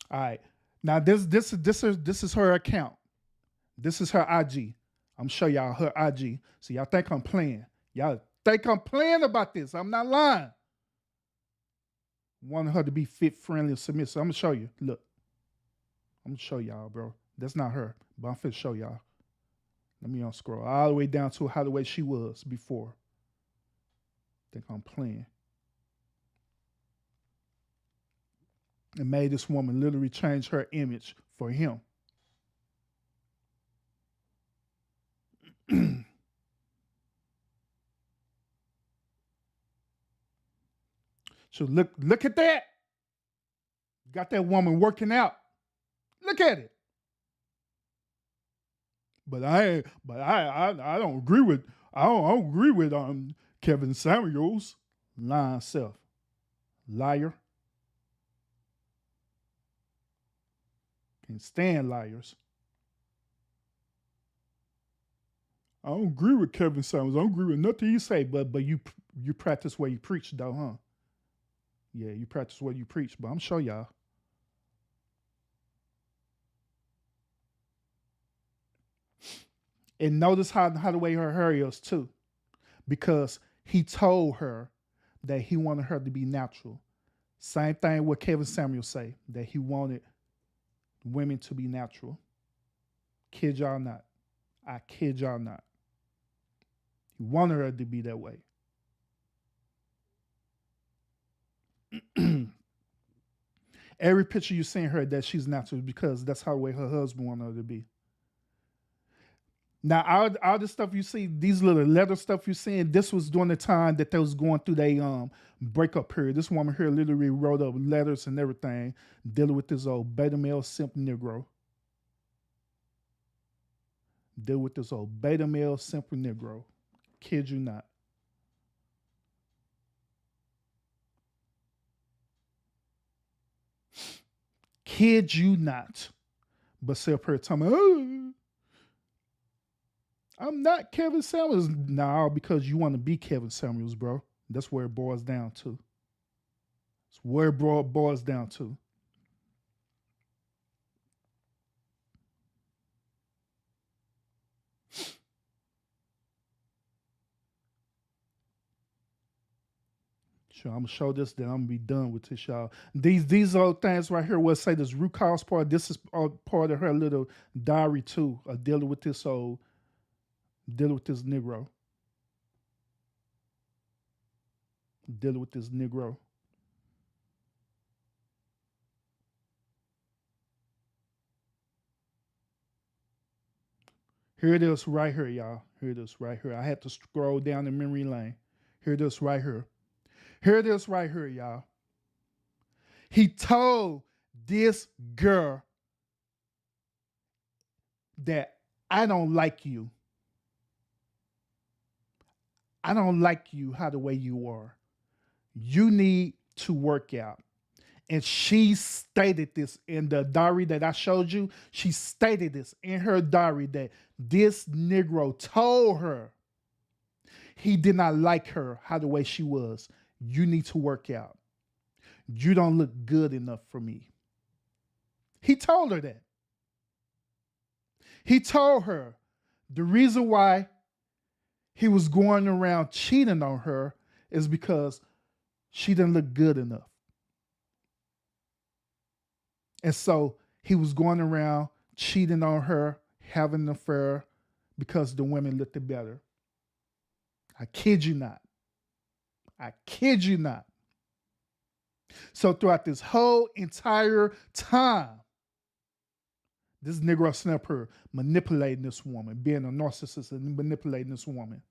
All right. Now this is her account. This is her IG. I'm show y'all her IG. So y'all think I'm playing. Y'all think I'm playing about this. I'm not lying. Want her to be fit, friendly, and submissive. I'm gonna show you. Look. I'm gonna show y'all, bro. That's not her, but I'm finna show y'all. Let me unscroll all the way down to how the way she was before. Think I'm playing. And made this woman literally change her image for him. So look at that. Got that woman working out. Look at it. But I don't agree with Kevin Samuels. Lying self. Liar. Can't stand liars. I don't agree with Kevin Samuels. I don't agree with nothing you say, but you You practice where you preach, though, huh? Yeah, you practice where you preach, but I'm show y'all. And notice how the way her hair is too, because he told her that he wanted her to be natural. Same thing what Kevin Samuel say, that he wanted women to be natural. Kid y'all not. I kid y'all not. He wanted her to be that way. Every picture you seen her that she's natural because that's how the way her husband wanted her to be. Now, all the stuff you see, these little letter stuff you seeing, this was during the time that they was going through their breakup period. This woman here literally wrote up letters and everything dealing with this old beta male simp Negro. Deal with this old beta male simp Negro. Kid you not. Kid you not. But say up here telling me, oh, I'm not Kevin Samuels. Nah, because you want to be Kevin Samuels, bro. That's where it boils down to. It's where it boils down to. Sure, I'm gonna show this, then I'm gonna be done with this, y'all. These old things right here will say this root cause part. This is part of her little diary too, dealing with this Negro. Dealing with this Negro. Here it is right here, y'all. Here it is right here. I had to scroll down the memory lane. Here it is right here. Here it is right here, y'all. He told this girl that I don't like you. I don't like you how the way you are. You need to work out. And she stated this in the diary that I showed you. She stated this in her diary that this Negro told her he did not like her how the way she was. You need to work out. You don't look good enough for me. He told her that. He told her the reason why he was going around cheating on her is because she didn't look good enough. And so he was going around cheating on her, having an affair because the women looked better. I kid you not. I kid you not. So throughout this whole entire time, this Negro snapper manipulating this woman, being a narcissist and manipulating this woman,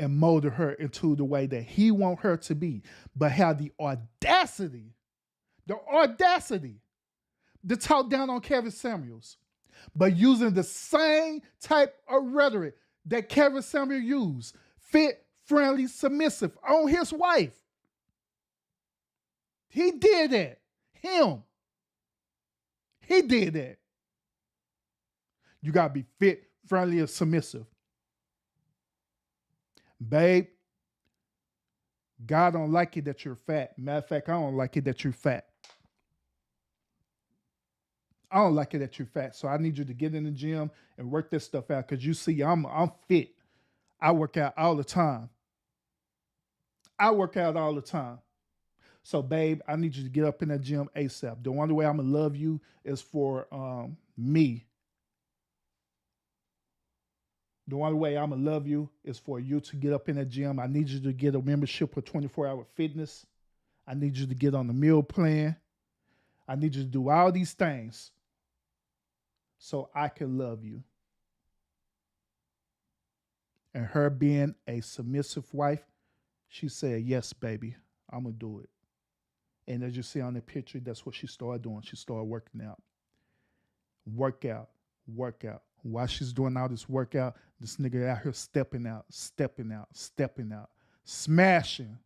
and molded her into the way that he want her to be, but had the audacity to talk down on Kevin Samuels, but using the same type of rhetoric that Kevin Samuels used, fit, friendly, submissive, on his wife. He did that. Him. He did that. You got to be fit, friendly, and submissive. Babe, God don't like it that you're fat. Matter of fact, I don't like it that you're fat. I don't like it that you're fat. So I need you to get in the gym and work this stuff out because you see, I'm fit. I work out all the time. So, babe, I need you to get up in that gym ASAP. The only way I'm going to love you is for me. The only way I'm going to love you is for you to get up in that gym. I need you to get a membership for 24-hour fitness. I need you to get on the meal plan. I need you to do all these things so I can love you. And her being a submissive wife, she said, yes, baby, I'm going to do it. And as you see on the picture, that's what she started doing. She started working out. Workout. While she's doing all this workout, this nigga out here stepping out. Smashing.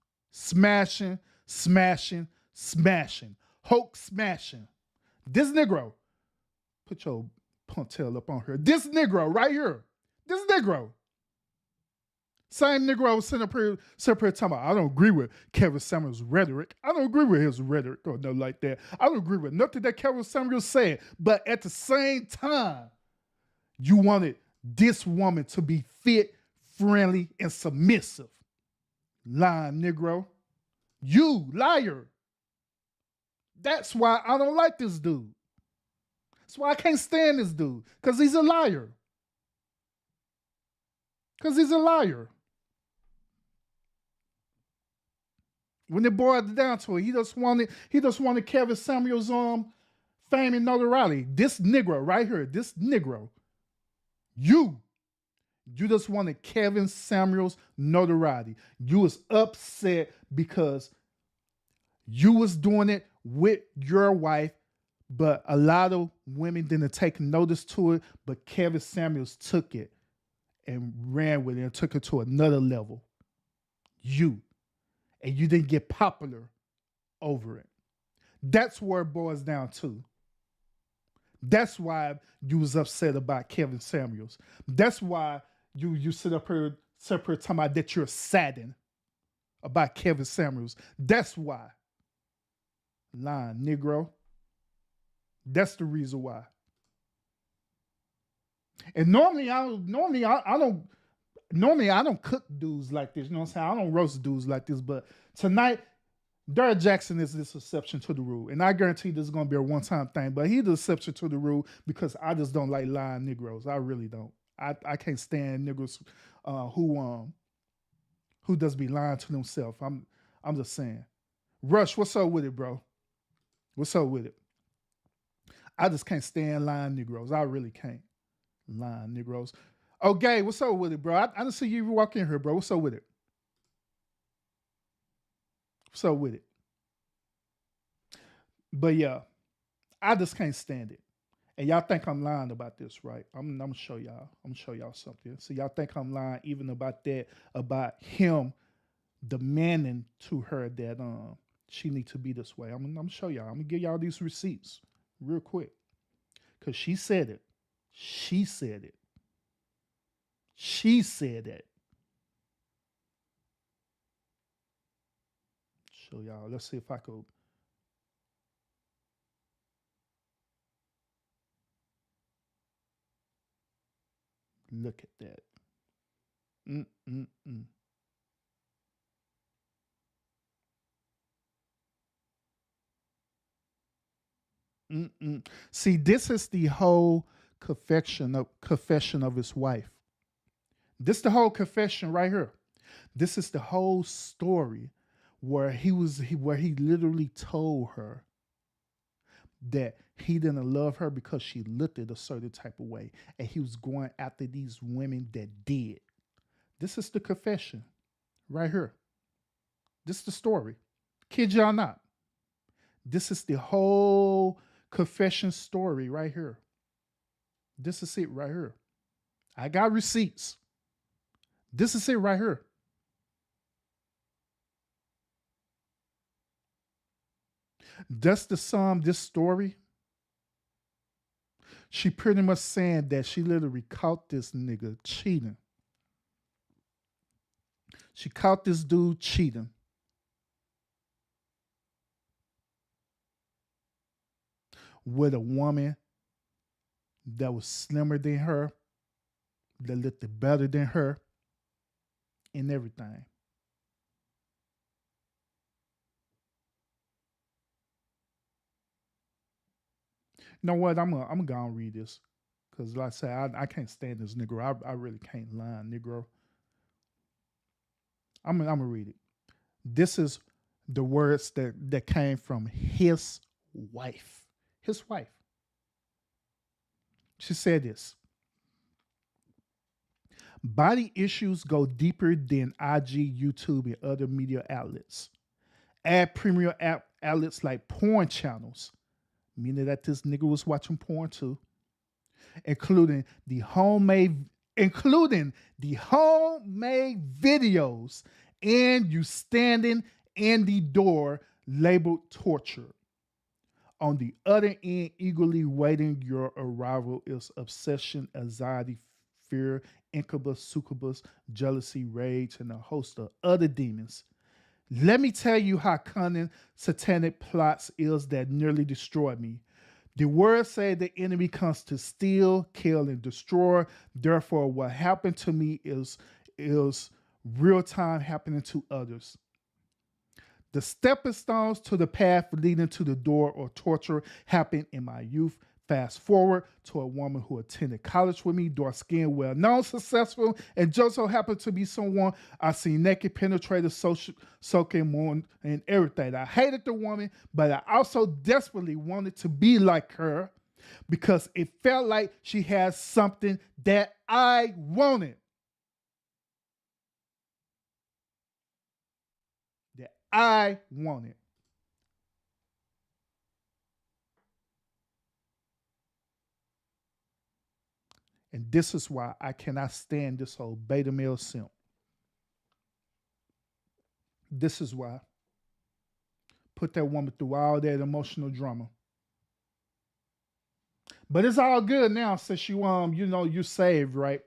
Hulk smashing. This Negro, put your ponytail up on her. This Negro right here. This Negro Same Negro was sitting up here talking about, I don't agree with Kevin Samuels' rhetoric. I don't agree with his rhetoric or nothing like that. I don't agree with nothing that Kevin Samuels said. But at the same time, you wanted this woman to be fit, friendly, and submissive. Lying Negro. You, liar. That's why I don't like this dude. That's why I can't stand this dude. Because he's a liar. Because he's a liar. When it boiled it down to it, he just wanted Kevin Samuels' fame and notoriety. This Negro right here, this Negro, you just wanted Kevin Samuels' notoriety. You was upset because you was doing it with your wife, but a lot of women didn't take notice to it, but Kevin Samuels took it and ran with it and took it to another level. And you didn't get popular over it. That's where it boils down to. That's why you was upset about Kevin Samuels. That's why you sit up here talking about that you're saddened about Kevin Samuels. That's why. Lying Negro. That's the reason why. And normally I don't cook dudes like this. You know what I'm saying? I don't roast dudes like this. But tonight, Derek Jaxn is this exception to the rule. And I guarantee this is going to be a one-time thing. But he's the exception to the rule because I just don't like lying Negroes. I really don't. I can't stand Negroes who does be lying to themselves. I'm just saying. Rush, what's up with it, bro? What's up with it? I just can't stand lying Negroes. I really can't. Lying Negroes. Okay, what's up with it, bro? I didn't see you walk in here, bro. What's up with it? What's up with it? But yeah, I just can't stand it. And y'all think I'm lying about this, right? I'm gonna show y'all. I'm gonna show y'all something. So y'all think I'm lying even about that, about him demanding to her that she need to be this way. I'm gonna show y'all. I'm gonna give y'all these receipts real quick. Cause she said it. She said it. She said it. Show y'all. Let's see if I could. Look at that. See, this is the whole confession of his wife. This the whole confession right here. This is the whole story where he literally told her that he didn't love her because she looked at a certain type of way, and he was going after these women that did. This is the confession right here. This is the story. Kid y'all not. This is the whole confession story right here. This is it right here. I got receipts. This is it right here. That's the sum, this story. She pretty much saying that she literally caught this nigga cheating. She caught this dude cheating. With a woman that was slimmer than her, that looked better than her, and everything. You know what? I'm gonna go and read this. Because like I said, I can't stand this Negro. I really can't lie, Negro. I'm gonna read it. This is the words that came from his wife. His wife. She said this. Body issues go deeper than IG, YouTube, and other media outlets. Add premium outlets like porn channels, meaning that this nigga was watching porn too, including the homemade videos, and you standing in the door labeled torture. On the other end, eagerly waiting your arrival is obsession, anxiety, fear, incubus, succubus, jealousy, rage, and a host of other demons. Let me tell you how cunning satanic plots is that nearly destroyed me. The word say the enemy comes to steal, kill, and destroy. Therefore, what happened to me is real time happening to others. The stepping stones to the path leading to the door or torture happened in my youth. Fast forward to a woman who attended college with me, dark skinned, well known, successful, and just so happened to be someone I seen naked, penetrated, soaking, more, and everything. I hated the woman, but I also desperately wanted to be like her because it felt like she had something that I wanted. That I wanted. And this is why I cannot stand this whole beta male simp. This is why. Put that woman through all that emotional drama. But it's all good now since you saved, right?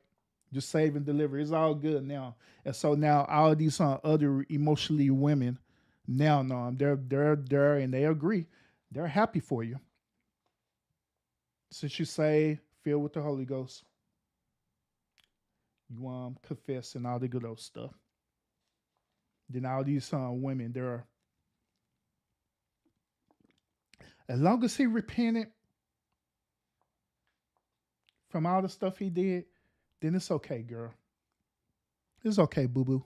You save and deliver. It's all good now. And so now all these other emotionally women now no, they're and they agree. They're happy for you. Since you say filled with the Holy Ghost. You confess and all the good old stuff. Then all these women, they're as long as he repented from all the stuff he did, then it's okay, girl. It's okay, boo-boo.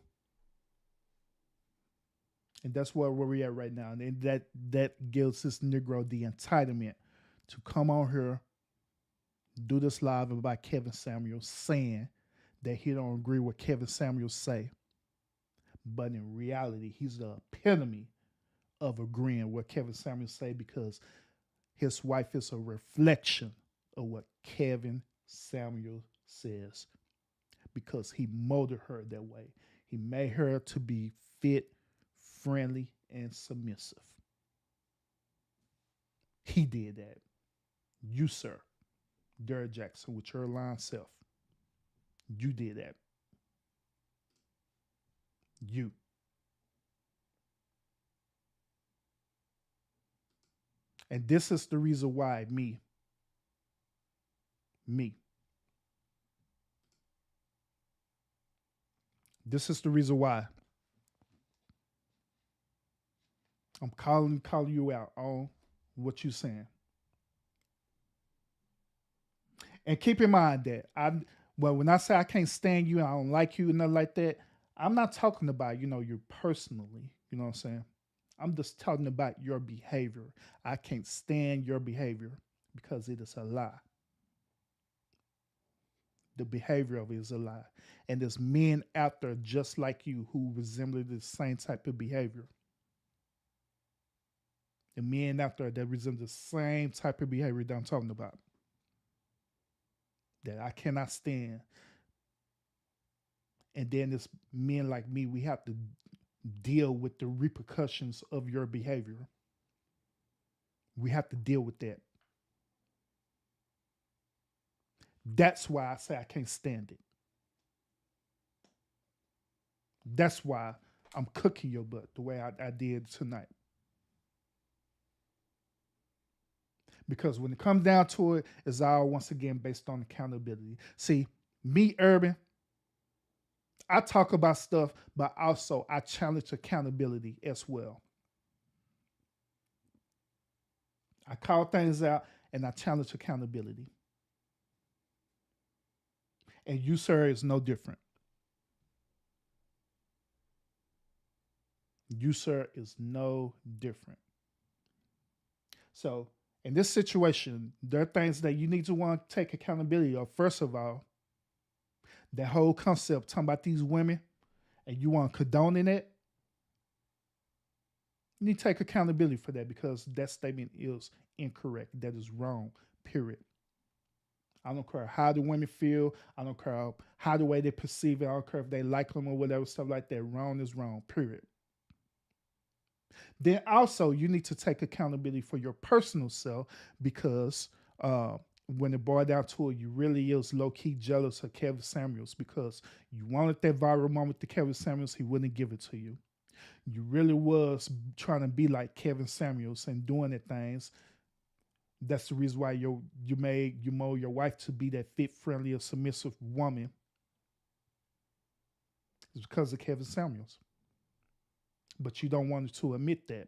And that's where we're at right now. And that gives this Negro the entitlement to come on here, do this live about Kevin Samuels saying that he don't agree with Kevin Samuels say. But in reality, he's the epitome of agreeing with Kevin Samuels say because his wife is a reflection of what Kevin Samuels says because he molded her that way. He made her to be fit, friendly, and submissive. He did that. You, sir, Derek Jaxn, with your lying self, you did that. You. And this is the reason why me. This is the reason why I'm calling you out on what you're saying. And keep in mind that when I say I can't stand you, I don't like you, and nothing like that, I'm not talking about, you personally. You know what I'm saying? I'm just talking about your behavior. I can't stand your behavior because it is a lie. The behavior of it is a lie. And there's men out there just like you who resemble the same type of behavior. The men out there that resemble the same type of behavior that I'm talking about. That I cannot stand. And then it's men like me, we have to deal with the repercussions of your behavior. We have to deal with that. That's why I say I can't stand it. That's why I'm cooking your butt the way I did tonight. Because when it comes down to it, it's all once again based on accountability. See, me, Urban, I talk about stuff, but also I challenge accountability as well. I call things out and I challenge accountability. And you, sir, is no different. You, sir, is no different. So, in this situation, there are things that you need to want to take accountability of. First of all, that whole concept talking about these women and you want to condone in it, you need to take accountability for that because that statement is incorrect. That is wrong, period. I don't care how the women feel. I don't care how the way they perceive it. I don't care if they like them or whatever, stuff like that. Wrong is wrong, period. Then also, you need to take accountability for your personal self because when it boiled down to it, you really is low key jealous of Kevin Samuels because you wanted that viral moment to Kevin Samuels, he wouldn't give it to you. You really was trying to be like Kevin Samuels and doing the things. That's the reason why you mold your wife to be that fit, friendly, or submissive woman. It's because of Kevin Samuels. But you don't want to admit that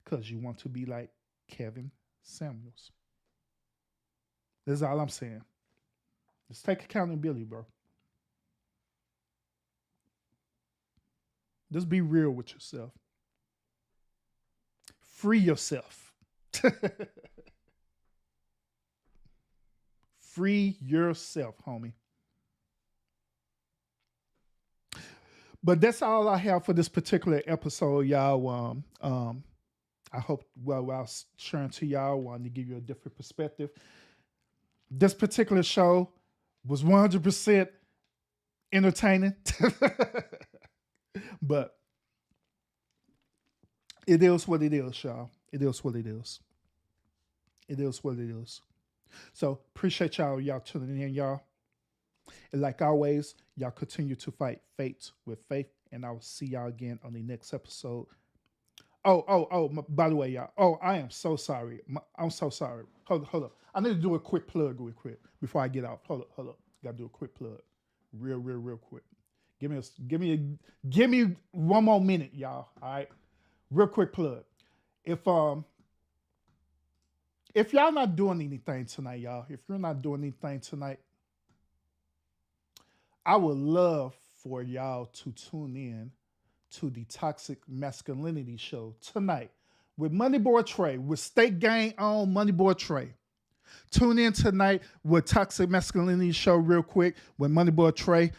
because you want to be like Kevin Samuels. That's all I'm saying. Just take accountability, bro. Just be real with yourself. Free yourself. Free yourself, homie. But that's all I have for this particular episode, y'all. I hope, well, I was sharing to y'all, wanted to give you a different perspective. This particular show was 100% entertaining. But it is what it is, y'all. It is what it is. It is what it is. So appreciate y'all tuning in, y'all. And like always, y'all continue to fight fate with faith. And I will see y'all again on the next episode. By the way, y'all. Oh, I am so sorry. I'm so sorry. Hold up. I need to do a quick plug real quick before I get off. Hold up. Got to do a quick plug. Real quick. Give me 1 more minute, y'all. All right. Real quick plug. If y'all not doing anything tonight, y'all, if you're not doing anything tonight, I would love for y'all to tune in to the Toxic Masculinity Show tonight with Moneyboy Trey, with State Gang on Moneyboy Trey. Tune in tonight with Toxic Masculinity Show real quick with Moneyboy Trey.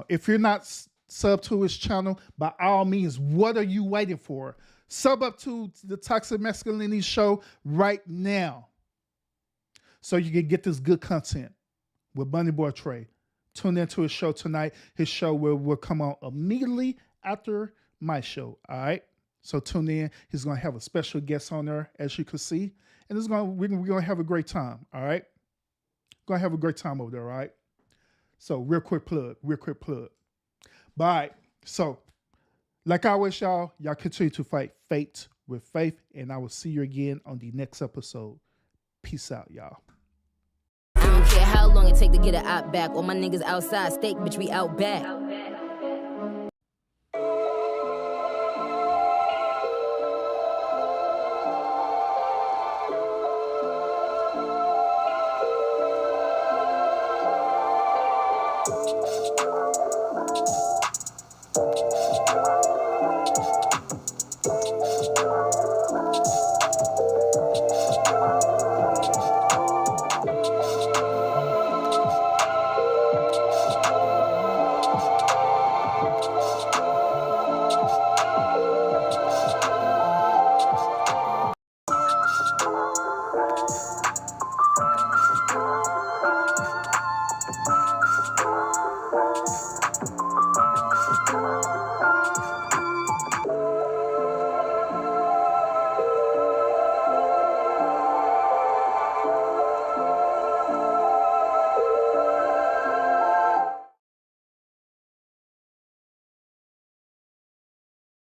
If you're not sub to his channel, by all means, what are you waiting for? Sub up to the Toxic Masculinity Show right now so you can get this good content with Moneyboy Trey. Tune into his show tonight. His show will come out immediately after my show. All right. So tune in. He's going to have a special guest on there, as you can see. And we're going to have a great time. All right. Going to have a great time over there. All right. So real quick plug. But all right. So like always, y'all continue to fight fate with faith. And I will see you again on the next episode. Peace out, y'all. I don't care how long it take to get an op back. All my niggas outside, steak, bitch, we out back.